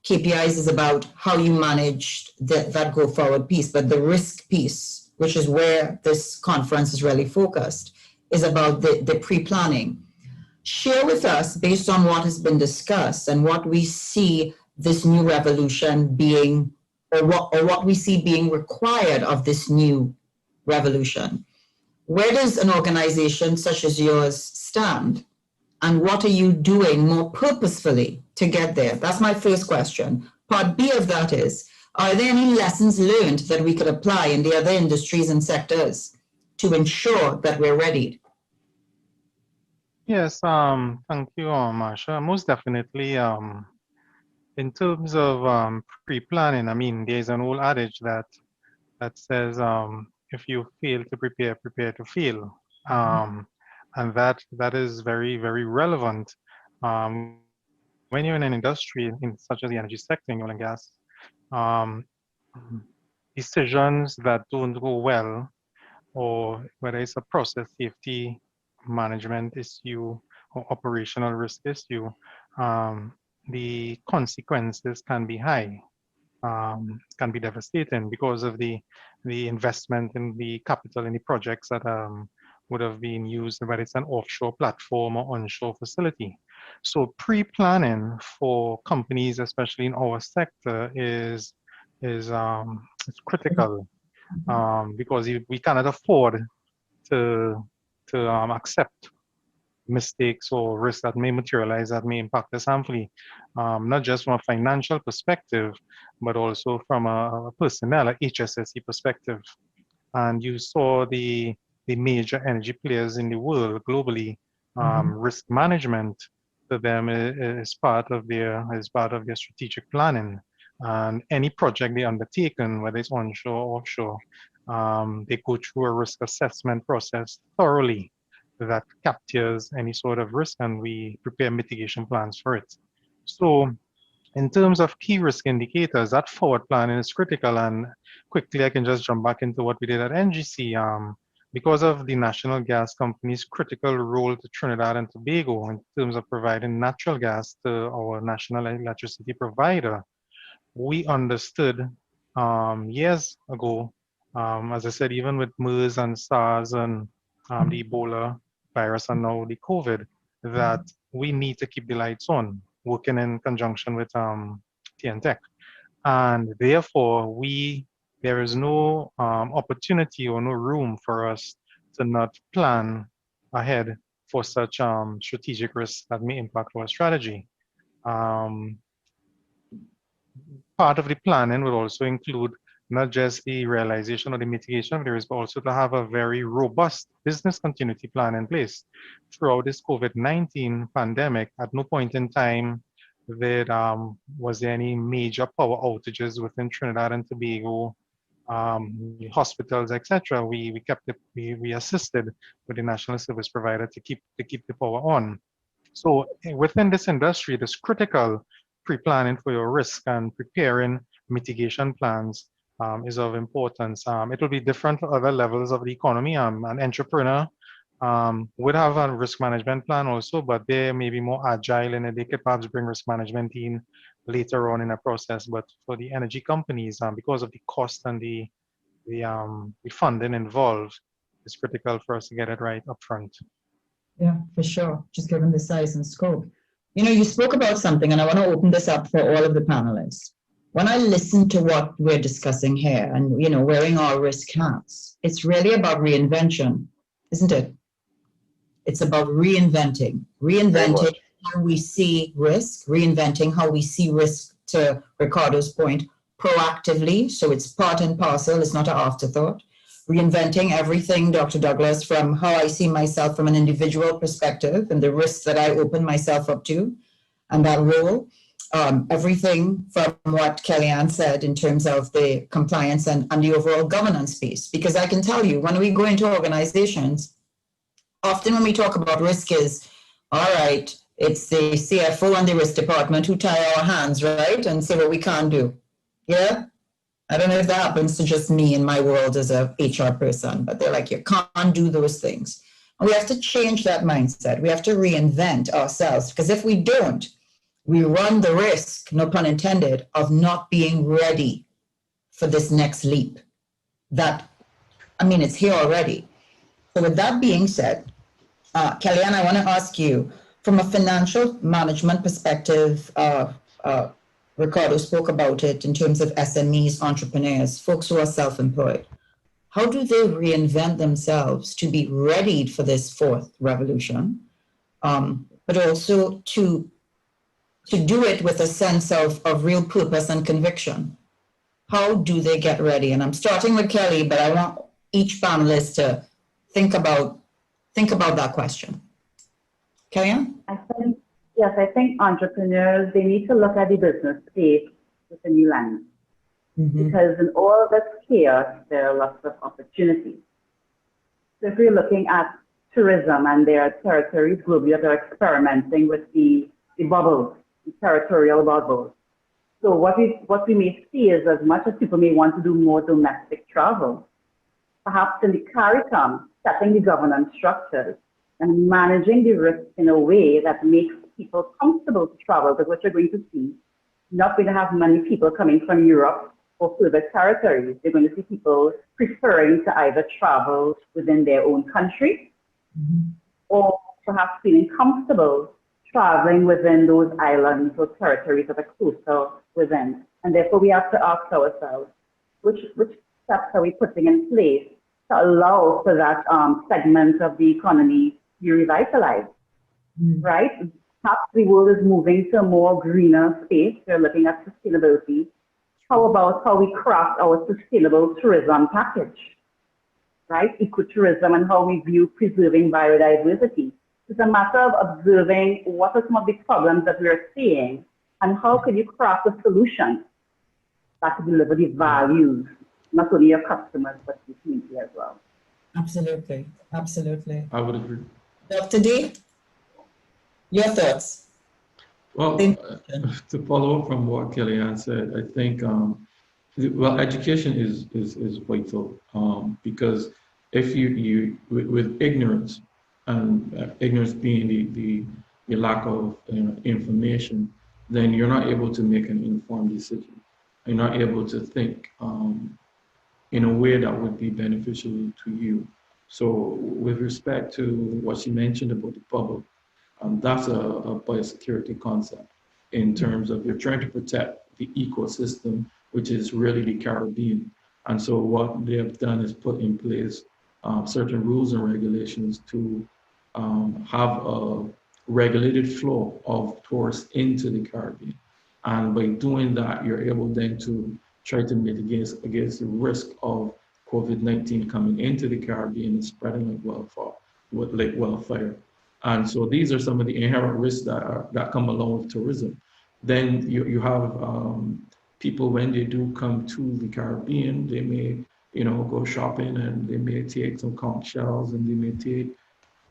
KPIs is about how you manage that go forward piece, but the risk piece, which is where this conference is really focused, is about the pre-planning. Share with us, based on what has been discussed and what we see this new revolution being, or what we see being required of this new revolution. Where does an organization such as yours stand? And what are you doing more purposefully to get there? That's my first question. Part B of that is, are there any lessons learned that we could apply in the other industries and sectors to ensure that we're ready? Yes, thank you, Marsha. Most definitely, in terms of pre-planning, I mean, there's an old adage that says, if you fail to prepare, prepare to fail. And that is very, very relevant when you're in an industry such as the energy sector, in oil and gas. Decisions that don't go well, or whether it's a process safety management issue or operational risk issue, the consequences can be high, can be devastating because of the investment in the capital in the projects that would have been used, whether it's an offshore platform or onshore facility. So pre-planning for companies, especially in our sector, is critical, because we cannot afford to accept mistakes or risks that may materialize, that may impact us harmfully, not just from a financial perspective, but also from a personnel, a HSSE perspective. And you saw the major energy players in the world globally, risk management to them is part of their strategic planning. And any project they undertaken, whether it's onshore or offshore, they go through a risk assessment process thoroughly that captures any sort of risk, and we prepare mitigation plans for it. So in terms of key risk indicators, that forward planning is critical. And quickly, I can just jump back into what we did at NGC. Because of the national gas company's critical role to Trinidad and Tobago in terms of providing natural gas to our national electricity provider, we understood years ago, as I said, even with MERS and SARS and the Ebola virus and now the COVID, that we need to keep the lights on, working in conjunction with TNTech. And therefore, there is no opportunity or no room for us to not plan ahead for such strategic risks that may impact our strategy. Part of the planning will also include not just the realization or the mitigation of the risk, but also to have a very robust business continuity plan in place. Throughout this COVID-19 pandemic, at no point in time was there any major power outages within Trinidad and Tobago, hospitals, etc. We assisted with the national service provider to keep the power on. So within this industry, it is critical pre-planning for your risk and preparing mitigation plans is of importance. It will be different for other levels of the economy. An entrepreneur would have a risk management plan also, but they may be more agile and they could perhaps bring risk management in later on in a process. But for the energy companies, because of the cost and the funding involved, it's critical for us to get it right up front. Yeah, for sure. Just given the size and scope. You know, you spoke about something, and I want to open this up for all of the panelists. When I listen to what we're discussing here and, you know, wearing our risk hats, it's really about reinvention, isn't it? It's about reinventing how we see risk, reinventing how we see risk, to Ricardo's point, proactively. So it's part and parcel, it's not an afterthought. Reinventing everything, Dr. Douglas, from how I see myself from an individual perspective and the risks that I open myself up to and that role. Everything from what Kellyanne said in terms of the compliance and the overall governance piece. Because I can tell you, when we go into organizations, often when we talk about risk is, all right, it's the CFO and the risk department who tie our hands, right? And say what we can't do. Yeah? I don't know if that happens to just me in my world as a HR person, but they're like, you can't do those things. And we have to change that mindset. We have to reinvent ourselves, because if we don't, we run the risk, no pun intended, of not being ready for this next leap. It's here already. So with that being said, Kellyanne, I want to ask you, from a financial management perspective, Ricardo spoke about it in terms of SMEs, entrepreneurs, folks who are self-employed. How do they reinvent themselves to be ready for this fourth revolution, but also to do it with a sense of real purpose and conviction? How do they get ready? And I'm starting with Kelly, but I want each panelist to think about that question. Kellyanne? I think entrepreneurs, they need to look at the business space with a new lens. Mm-hmm. Because in all this chaos, there are lots of opportunities. So if we're looking at tourism, and there are territories globally that are experimenting with the bubbles, the territorial bubbles. So what we may see is, as much as people may want to do more domestic travel, perhaps in the CARICOM, setting the governance structures and managing the risk in a way that makes people comfortable to travel, because what you're going to see, you're not going to have many people coming from Europe or further territories. You're going to see people preferring to either travel within their own country, mm-hmm. or perhaps feeling comfortable traveling within those islands or territories that are closer within. And therefore, we have to ask ourselves, which steps are we putting in place to allow for that segment of the economy to be revitalized, right? Perhaps the world is moving to a more greener space. We're looking at sustainability. How about how we craft our sustainable tourism package, right? Ecotourism, and how we view preserving biodiversity. It's a matter of observing what are some of the problems that we're seeing, and how can you craft a solution that can deliver the values, not only your customers, but the community as well. Absolutely. I would agree. Dr. D, your thoughts? Well, to follow up from what Kellyanne said, I think, education is vital, because if you with ignorance, and ignorance being the lack of information, then you're not able to make an informed decision. You're not able to think in a way that would be beneficial to you. So with respect to what she mentioned about the bubble, that's a biosecurity concept in terms of you're trying to protect the ecosystem, which is really the Caribbean. And so what they have done is put in place certain rules and regulations to have a regulated flow of tourists into the Caribbean. And by doing that, you're able then to try to mitigate against the risk of COVID-19 coming into the Caribbean and spreading like wildfire. And so these are some of the inherent risks that come along with tourism. Then you have people, when they do come to the Caribbean, they may go shopping, and they may take some conch shells, and they may take,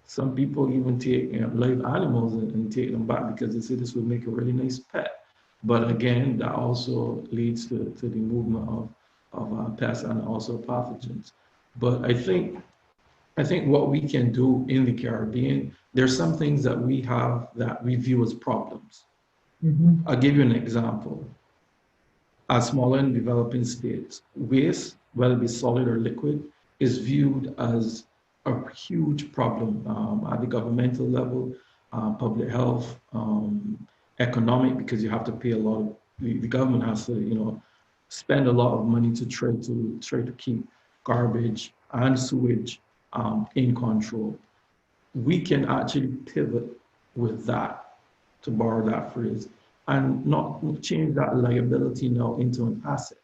some people even take live animals and take them back because they say this would make a really nice pet. But again, that also leads to the movement of pests and also pathogens. But I think what we can do in the Caribbean, there's some things that we have that we view as problems. Mm-hmm. I'll give you an example. As smaller and developing states, waste, whether it be solid or liquid, is viewed as a huge problem at the governmental level, public health, economic, because you have to pay a lot of, the government has to, spend a lot of money to try to keep garbage and sewage in control. We can actually pivot with that, to borrow that phrase, and not change that liability now into an asset,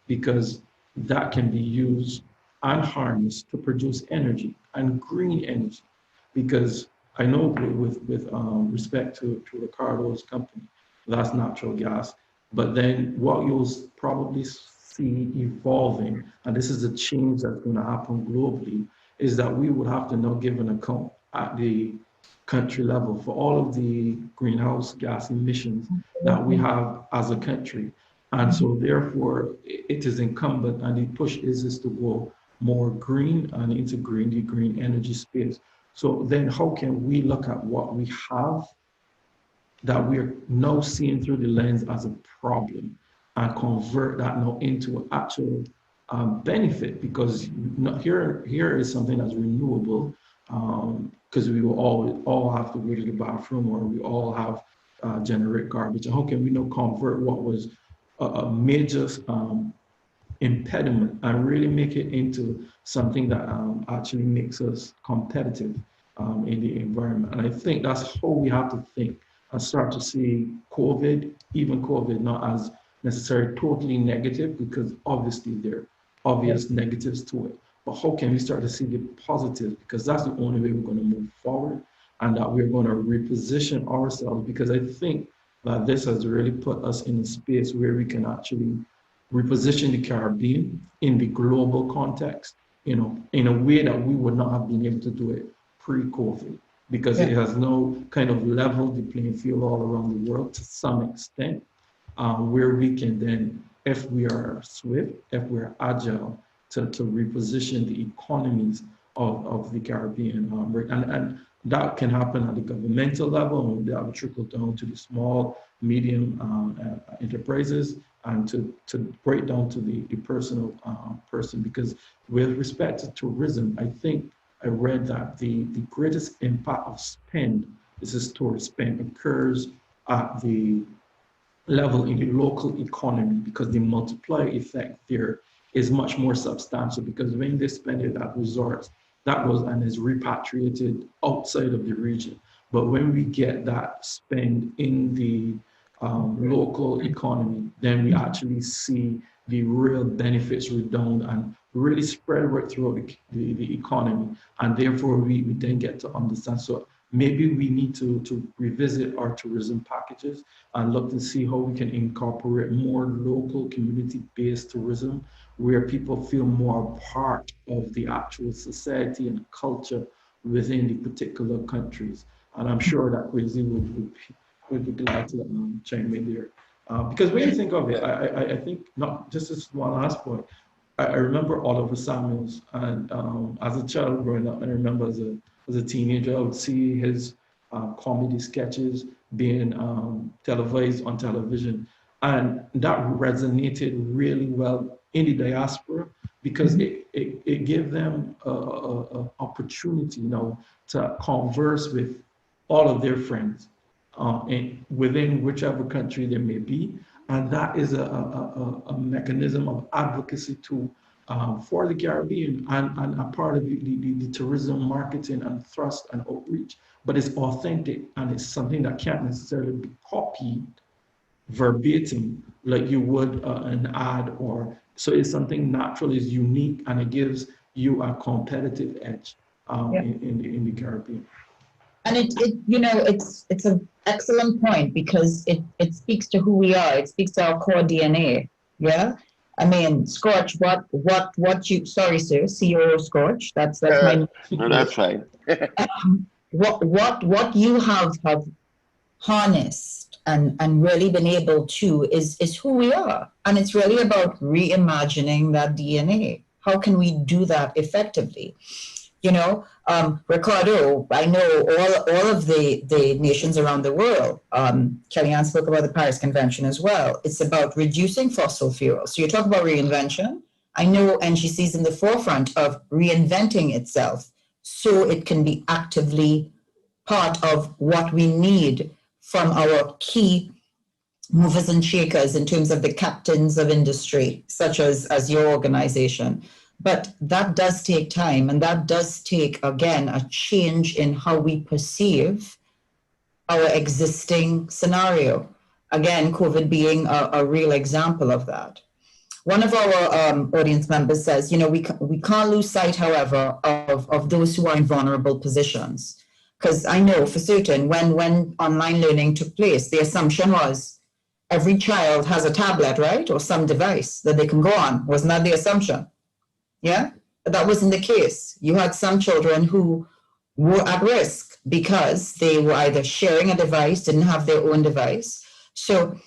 because that can be used and harnessed to produce energy, and green energy. Because I know with respect to Ricardo's company, that's natural gas. But then what you'll probably see evolving, and this is a change that's going to happen globally, is that we would have to now give an account at the country level for all of the greenhouse gas emissions that we have as a country. And so therefore, it is incumbent, and the push is to go more green and into the green energy space. So then how can we look at what we have that we're now seeing through the lens as a problem and convert that now into an actual benefit, because here is something that's renewable, because we will all have to go to the bathroom, or we all have generate garbage. And how can we now convert what was a major impediment and really make it into something that actually makes us competitive in the environment? And I think that's how we have to think and start to see COVID not as necessarily totally negative, because obviously there are obvious negatives to it. But how can we start to see the positives? Because that's the only way we're going to move forward, and that we're going to reposition ourselves, because I think that this has really put us in a space where we can actually reposition the Caribbean in the global context, in a way that we would not have been able to do it pre-COVID, because it has now kind of leveled the playing field all around the world to some extent, where we can then, if we are swift, if we're agile, to reposition the economies of the Caribbean. And that can happen at the governmental level, and that will trickle down to the small, medium enterprises, and to break down to the personal person. Because with respect to tourism, I think I read that the greatest impact of spend, this is tourist spend, occurs at the level in the local economy, because the multiplier effect there is much more substantial, because when they spend it at resorts, that goes and is repatriated outside of the region. But when we get that spend in the local economy, then we actually see the real benefits redound and really spread right throughout the economy. And therefore we then get to understand. So maybe we need to revisit our tourism packages and look to see how we can incorporate more local community-based tourism, where people feel more part of the actual society and culture within the particular countries. And I'm sure that Quincy would be glad to chime in there. Because when you think of it, I think, not just this one last point, I remember Oliver Samuels, and as a child growing up, and I remember as a teenager, I would see his comedy sketches being televised on television. And that resonated really well in the diaspora, because it gave them an opportunity, to converse with all of their friends within whichever country they may be. And that is a mechanism of advocacy for the Caribbean, and a part of the tourism marketing and thrust and outreach. But it's authentic, and it's something that can't necessarily be copied verbatim like you would an ad, or so it's something natural, is unique, and it gives you a competitive edge in the Caribbean. And it's an excellent point, because it speaks to who we are. It speaks to our core DNA. Yeah. I mean, Scorch, what you, sorry, sir, CEO Scorch, that's my. No, that's fine. What you have harnessed and really been able to is who we are. And it's really about reimagining that DNA. How can we do that effectively? Ricardo, I know all of the nations around the world. Kellyanne spoke about the Paris Convention as well. It's about reducing fossil fuels. So you talk about reinvention. I know NGC is in the forefront of reinventing itself so it can be actively part of what we need from our key movers and shakers in terms of the captains of industry, such as your organization. But that does take time, and that does take, again, a change in how we perceive our existing scenario. Again, COVID being a real example of that. One of our audience members says, we can't lose sight, however, of those who are in vulnerable positions. Because I know for certain when online learning took place, the assumption was every child has a tablet, right? Or some device that they can go on. Wasn't that the assumption? Yeah, but that wasn't the case. You had some children who were at risk because they were either sharing a device, didn't have their own device. So,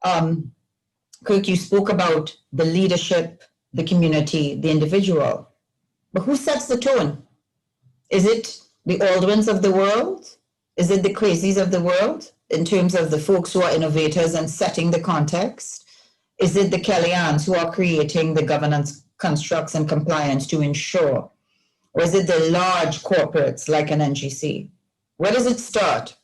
Kirk, you spoke about the leadership, the community, the individual. But who sets the tone? Is it the Aldwins of the world? Is it the crazies of the world in terms of the folks who are innovators and setting the context? Is it the Kellyanns who are creating the governance constructs and compliance to ensure? Or is it the large corporates like an NGC? Where does it start?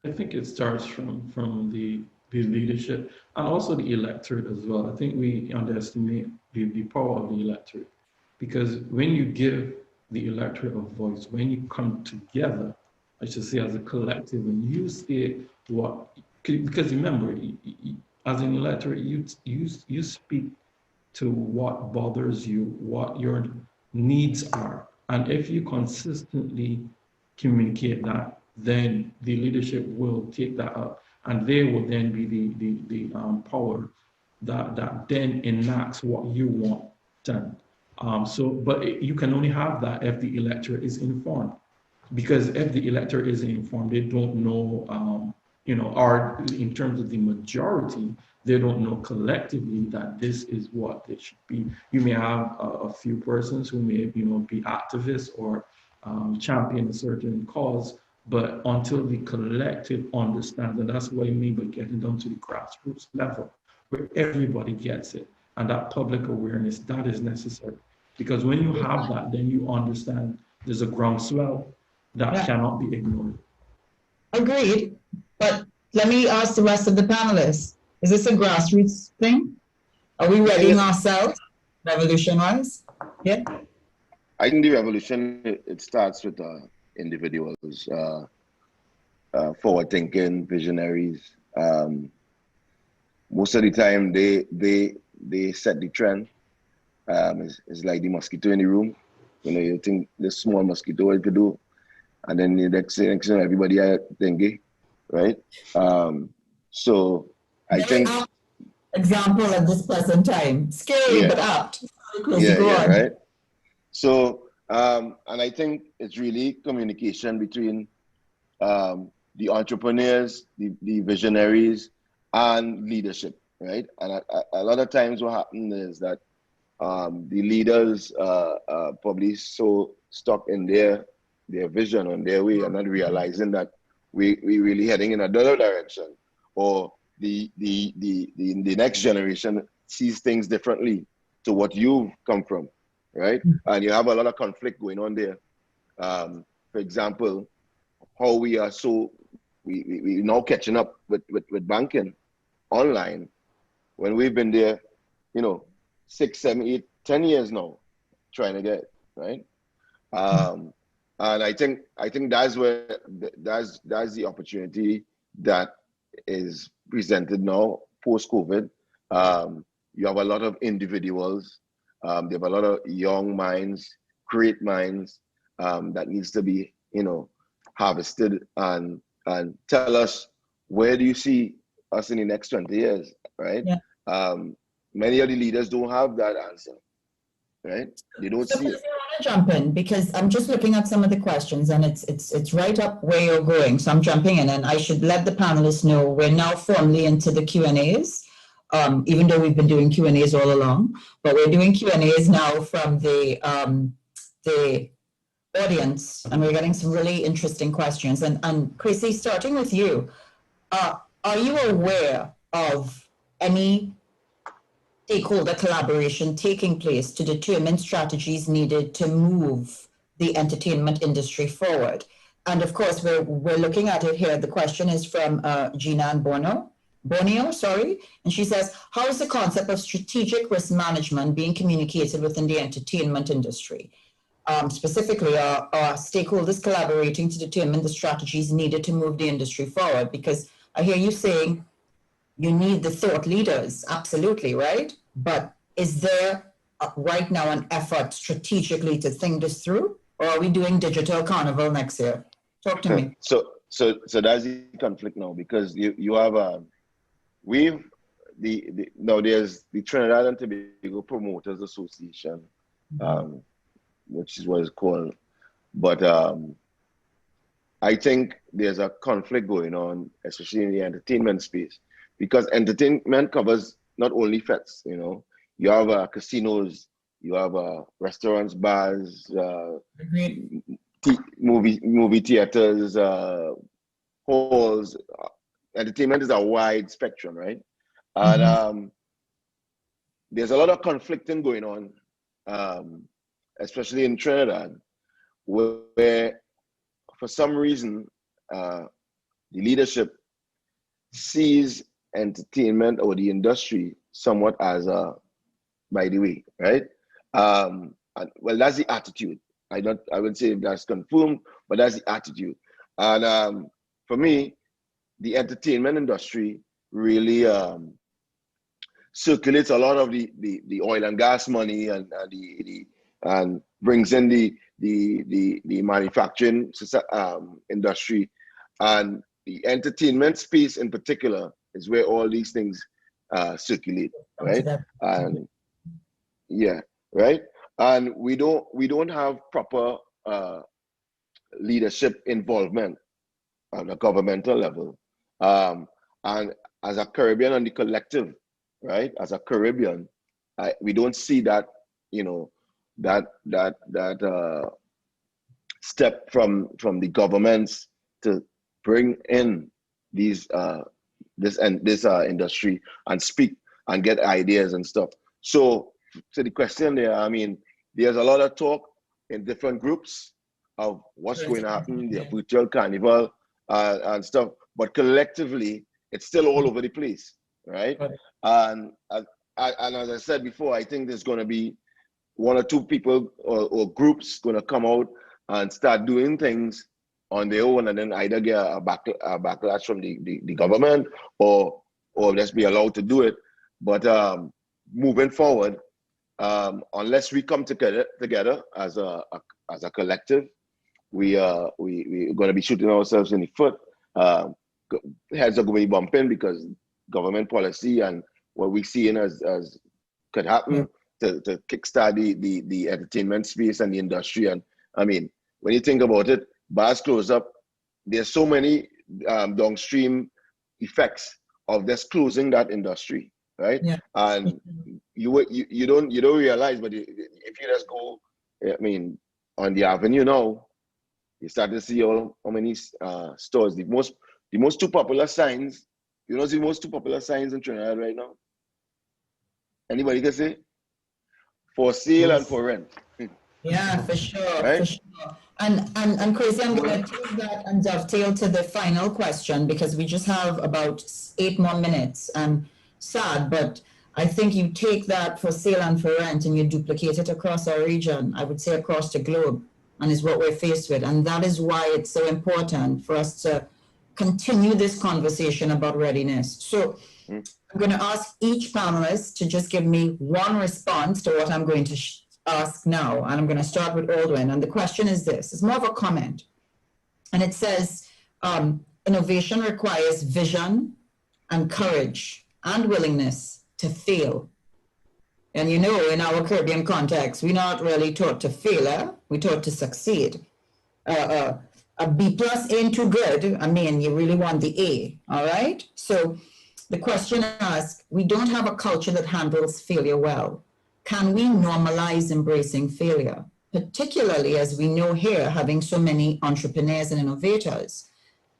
I think it starts from the leadership and also the electorate as well. I think we underestimate the power of the electorate, because when you give the electorate a voice, when you come together, I should say as a collective, and you say what, because remember, as an electorate, you speak to what bothers you, what your needs are. And if you consistently communicate that, then the leadership will take that up, and they will then be the power that then enacts what you want done. But you can only have that if the electorate is informed, because if the electorate isn't informed, they don't know, or in terms of the majority, they don't know collectively that this is what it should be. You may have a few persons who may, be activists or champion a certain cause, but until the collective understands, and that's what I mean by getting down to the grassroots level, where everybody gets it, and that public awareness, that is necessary. Because when you have that, then you understand there's a groundswell that cannot be ignored. Agreed, but let me ask the rest of the panelists, is this a grassroots thing? Are we readying ourselves, revolution-wise? Yeah. I think the revolution, it starts with individuals, forward-thinking visionaries. Most of the time, they set the trend. It's like the mosquito in the room. You think this small mosquito what it could do, and then the next thing everybody had dengue, right? So I think example at this present time, scary but apt. Right. So and I think it's really communication between the entrepreneurs, the visionaries, and leadership, right? And a lot of times what happens is that the leaders probably so stuck in their vision and their way, and not realizing that we really heading in another direction, or the next generation sees things differently to what you've come from, right? And you have a lot of conflict going on there. For example, how we are we now catching up with banking online when we've been there, 6, 7, 8, 10 years now, trying to get, right? And I think that's where that's the opportunity that is presented now post-COVID. You have a lot of individuals, they have a lot of young minds, great minds that needs to be, harvested and tell us, where do you see us in the next 20 years, right? Yeah. Many of the leaders don't have that answer, right? They don't see it. I want to jump in because I'm just looking at some of the questions, and it's right up where you're going. So I'm jumping in, and I should let the panelists know we're now formally into the Q&As, even though we've been doing Q&As all along. But we're doing Q&As now from the audience, and we're getting some really interesting questions. And Chrissy, starting with you, are you aware of any stakeholder collaboration taking place to determine strategies needed to move the entertainment industry forward? And of course, we're looking at it here. The question is from Jeanne Borneo, and she says, how is the concept of strategic risk management being communicated within the entertainment industry? Specifically, are stakeholders collaborating to determine the strategies needed to move the industry forward? Because I hear you saying you need the thought leaders, absolutely, right? But is there right now an effort strategically to think this through, or are we doing digital carnival next year? Talk to me. So that's the conflict now, because you have now there's the Trinidad and Tobago Promoters Association, which is what it's called, but I think there's a conflict going on, especially in the entertainment space, because entertainment covers not only fets, you have casinos, you have restaurants, bars, movie theaters, halls. Entertainment is a wide spectrum, right? And there's a lot of conflicting going on, especially in Trinidad, where for some reason the leadership sees entertainment or the industry somewhat as a by the way, right? And, well, that's the attitude. I wouldn't say that's confirmed, but that's the attitude. And for me, the entertainment industry really circulates a lot of the oil and gas money and brings in the manufacturing industry, and the entertainment space in particular is where all these things circulate, right? And yeah, right. And we don't have proper leadership involvement on a governmental level. And as a Caribbean and the collective, right? As a Caribbean, we don't see that, that step from the governments to bring in this industry and speak and get ideas and stuff. So the question there, I mean, there's a lot of talk in different groups of what's going to happen, the virtual carnival and stuff, but collectively, it's still all over the place, right? And as I said before, I think there's going to be one or two people or groups going to come out and start doing things on their own, and then either get a backlash from the government or just be allowed to do it. But moving forward, unless we come together as a collective, we're going to be shooting ourselves in the foot. Heads are going to be bumping because government policy and what we're seeing as could happen to kickstart the entertainment space and the industry. And I mean, when you think about it, bars close up. There's so many downstream effects of just closing that industry, right? Yeah. And you don't realize, but if you just go, I mean, on the avenue now, you start to see how many stores. The most two popular signs. You know the most two popular signs in Trinidad right now? Anybody can say? For sale and for rent. Yeah, for sure, right? For sure. And Crazy, I'm going to take that and dovetail to the final question because we just have about 8 more minutes. Sad, but I think you take that for sale and for rent and you duplicate it across our region, I would say across the globe, and is what we're faced with. And that is why it's so important for us to continue this conversation about readiness. So I'm going to ask each panelist to just give me one response to what I'm going to ask now. And I'm going to start with Aldwin. And the question is this, it's more of a comment. And it says, innovation requires vision and courage and willingness to fail. And you know, in our Caribbean context, we're not really taught to fail, we're taught to succeed. A B+ ain't too good. I mean, you really want the A, all right? So the question asks, we don't have a culture that handles failure well. Can we normalize embracing failure? Particularly as we know here, having so many entrepreneurs and innovators,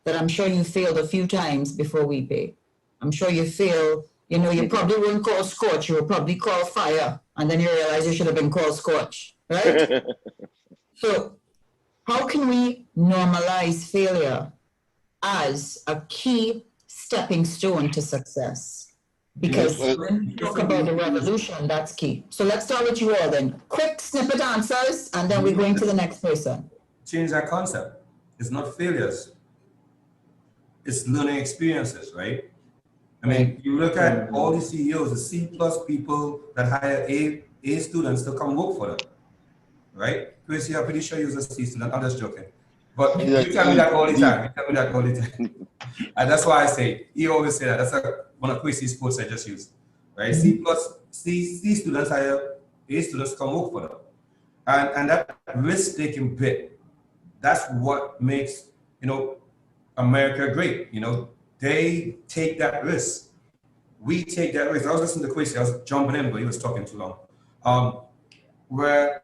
that I'm sure you failed a few times before we pay. I'm sure you fail, you probably wouldn't call Scorch, you would probably call Fire, and then you realize you should have been called Scorch, right? So how can we normalize failure as a key stepping stone to success? Because when we talk about the revolution, that's key. So let's start with you all then. Quick snippet answers, and then we're going to the next person. Change that concept. It's not failures. It's learning experiences, right? I mean, you look at all the CEOs, the C+ people that hire A students to come work for them, right? Chris, I'm pretty sure you're a C student. I'm just joking. But you tell me that all the time. And that's why I say, you always say that. That's one of Chris's quotes I just used, right? C students hire A students to come work for them. And that risk-taking bit, that's what makes, America great. They take that risk. We take that risk. I was listening to Quincy. I was jumping in, but he was talking too long. Where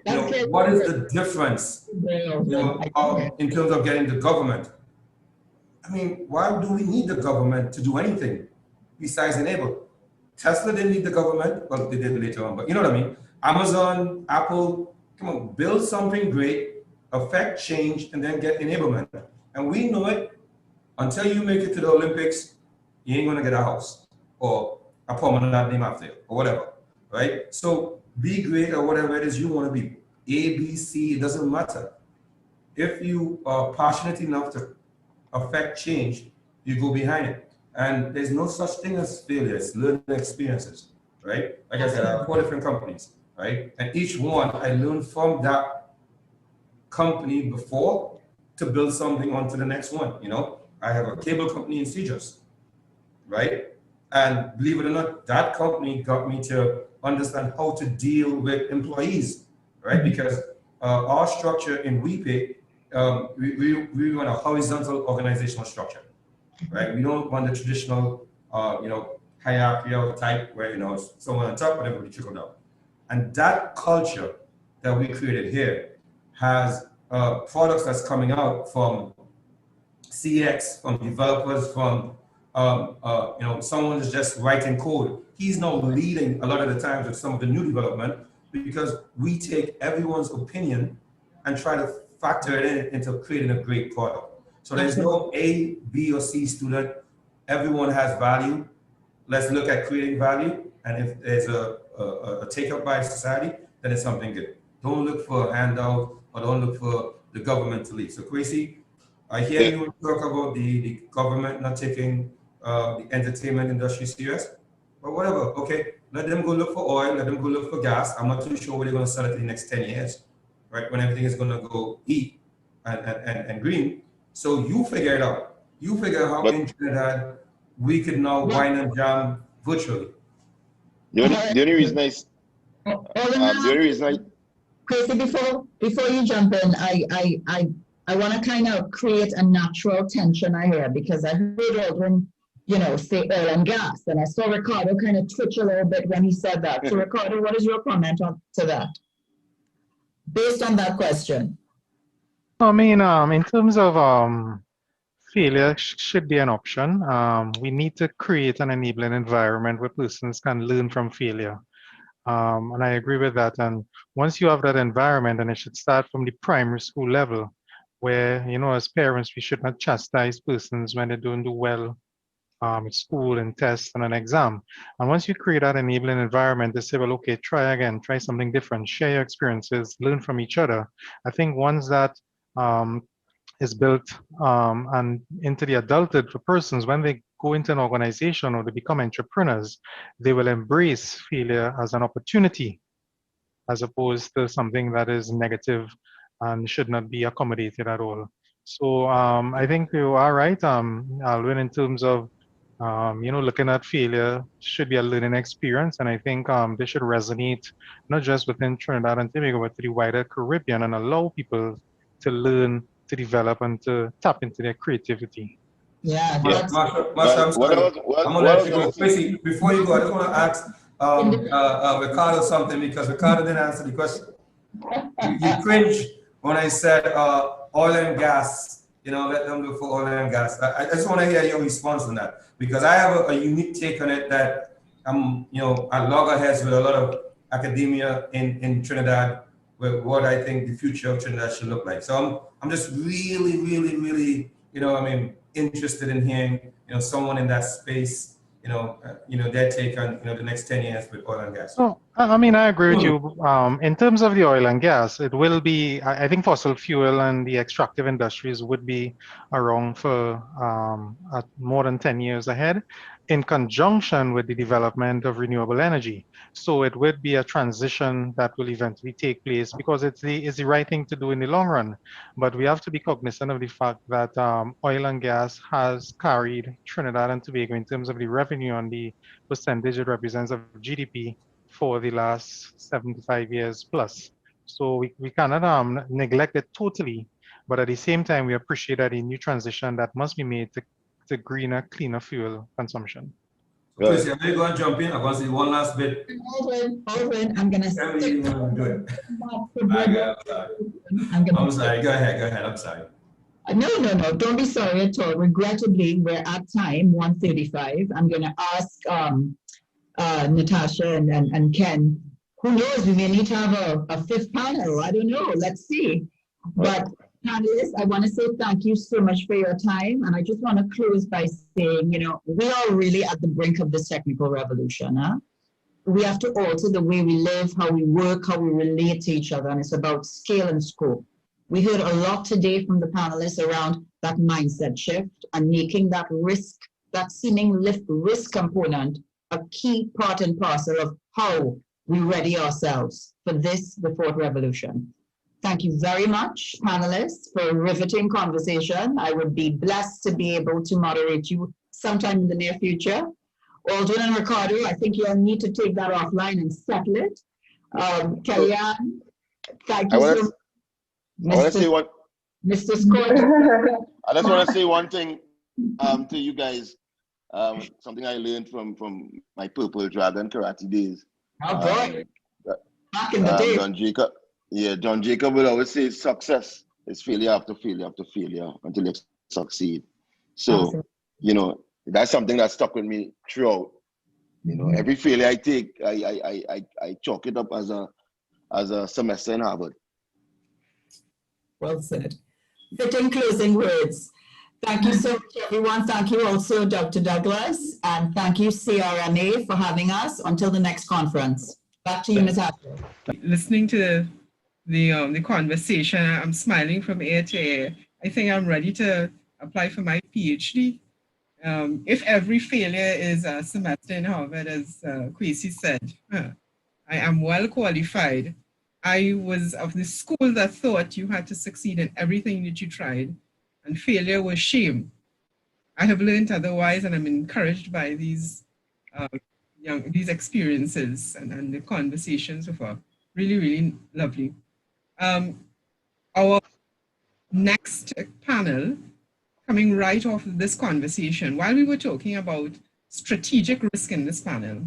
You know, what is the difference, you know, in terms of getting the government? I mean, why do we need the government to do anything besides enable? Tesla didn't need the government. Well, they did later on, but you know what I mean? Amazon, Apple, come on, build something great, affect change, and then get enablement. And we know it. Until you make it to the Olympics, you ain't gonna get a house or a permanent name after you or whatever, right? So be great or whatever it is you want to be. A, B, C, it doesn't matter. If you are passionate enough to affect change, you go behind it. And there's no such thing as failure, it's learning experiences, right? Like I said, I have 4 different companies, right? And each one I learned from that company before to build something onto the next one, you know? I have a cable company in Sejus, right? And believe it or not, that company got me to understand how to deal with employees, right? Because our structure in WePay, we run a horizontal organizational structure, right? We don't run the traditional, you know, hierarchical type where, you know, someone on top and everybody trickle down. And that culture that we created here has products that's coming out from CX, from developers, from you know, someone is just writing code. He's now leading a lot of the times with some of the new development because we take everyone's opinion and try to factor it into creating a great product. So there's no A, B, or C student. Everyone has value. Let's look at creating value. And if there's a take-up by society, then it's something good. Don't look for a handout or don't look for the government to lead. So Kwesi, I hear you talk about the government not taking the entertainment industry serious, but whatever, okay, let them go look for oil, let them go look for gas. I'm not too sure where they're going to sell it in the next 10 years, right? When everything is going to go eat and green. So you figure it out. You figure out how in Trinidad we could now wine and jam virtually. The only reason I Chrissy, before you jump in, I want to kind of create a natural tension I hear because I heard Aldrin, you know, say oil and gas, and I saw Ricardo kind of twitch a little bit when he said that. So Ricardo, what is your comment to that? Based on that question. I mean, in terms of failure should be an option. We need to create an enabling environment where persons can learn from failure. And I agree with that. And once you have that environment, and it should start from the primary school level, where, you know, as parents, we should not chastise persons when they don't do well at school and tests and an exam. And once you create that enabling environment, they say, well, okay, try again, try something different, share your experiences, learn from each other. I think once that is built and into the adulthood for persons, when they go into an organization or they become entrepreneurs, they will embrace failure as an opportunity as opposed to something that is negative and should not be accommodated at all. So I think you are right, Alwyn, in terms of you know, looking at failure should be a learning experience, and I think they should resonate not just within Trinidad and Tobago, but to the wider Caribbean, and allow people to learn, to develop, and to tap into their creativity. Yeah. Marsha, I'm sorry. I'm gonna let you go. Tracy, before you go, I just want to ask Ricardo something because Ricardo didn't answer the question. You cringed when I said oil and gas. You know, let them look for oil and gas. I just want to hear your response on that because I have a unique take on it that I'm, you know, at loggerheads with a lot of academia in Trinidad with what I think the future of Trinidad should look like. So I'm just really, you know, I mean, interested in hearing, you know, someone in that space, you know, their take on, you know, the next 10 years with oil and gas. So, I mean, I agree with you. In terms of the oil and gas, it will be, I think fossil fuel and the extractive industries would be around for more than 10 years ahead in conjunction with the development of renewable energy. So it would be a transition that will eventually take place because it's the right thing to do in the long run. But we have to be cognizant of the fact that oil and gas has carried Trinidad and Tobago in terms of the revenue and the percentage it represents of GDP for the last 75 years plus. So we cannot neglect it totally, but at the same time, we appreciate that a new transition that must be made to greener, cleaner fuel consumption. Chris, I'm going to go and jump in. I'm going to say one last bit. Alvin, I'm going to Tell me you know what I'm doing. I'm I'm sorry. Go ahead. I'm sorry. No. Don't be sorry at all. Regrettably, we're at time, 1:35. I'm going to ask Natasha and Ken. Who knows? We may need to have a fifth panel. I don't know. Let's see. But panelists, I want to say thank you so much for your time. And I just want to close by saying, we are really at the brink of this technical revolution. We have to alter the way we live, how we work, how we relate to each other. And it's about scale and scope. We heard a lot today from the panelists around that mindset shift and making that seeming risk component, a key part and parcel of how we ready ourselves for the fourth revolution. Thank you very much, panelists, for a riveting conversation. I would be blessed to be able to moderate you sometime in the near future. Aldrin and Ricardo, I think you'll need to take that offline and settle it. Kellyanne, thank you so much. I want to say one. Mr. Scott. I just want to say one thing to you guys. Something I learned from my Purple Dragon karate days. Oh boy! Back in the day. John Jacob would always say success is failure after failure after failure until you succeed. So, that's something that stuck with me throughout. Every failure I take, I chalk it up as a semester in Harvard. Well said. Fitting closing words. Thank you so much, everyone. Thank you also, Dr. Douglas, and thank you, CRMA, for having us. Until the next conference. Back to you, Natasha. Listening to the conversation, I'm smiling from ear to ear. I think I'm ready to apply for my PhD. If every failure is a semester in Harvard, as Kwesi said, I am well qualified. I was of the school that thought you had to succeed in everything that you tried, and failure was shame. I have learned otherwise, and I'm encouraged by these experiences and the conversations so far. Really, really lovely. Our next panel, coming right off of this conversation, while we were talking about strategic risk in this panel,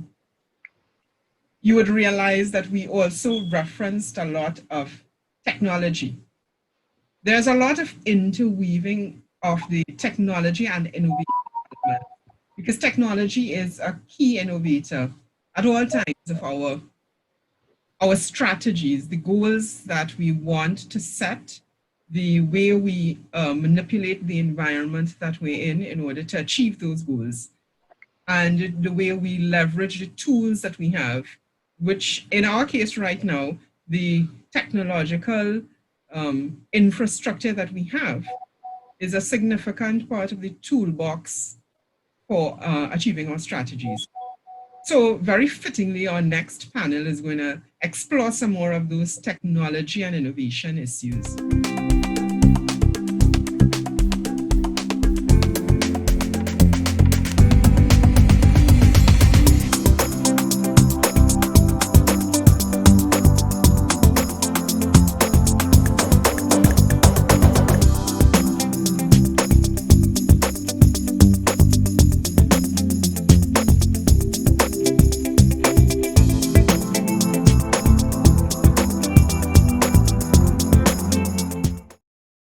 you would realize that we also referenced a lot of technology. There's a lot of interweaving of the technology and innovation because technology is a key innovator at all times of our strategies, the goals that we want to set, the way we manipulate the environment that we're in order to achieve those goals, and the way we leverage the tools that we have, which in our case right now, the technological infrastructure that we have is a significant part of the toolbox for achieving our strategies. So very fittingly, our next panel is going to explore some more of those technology and innovation issues.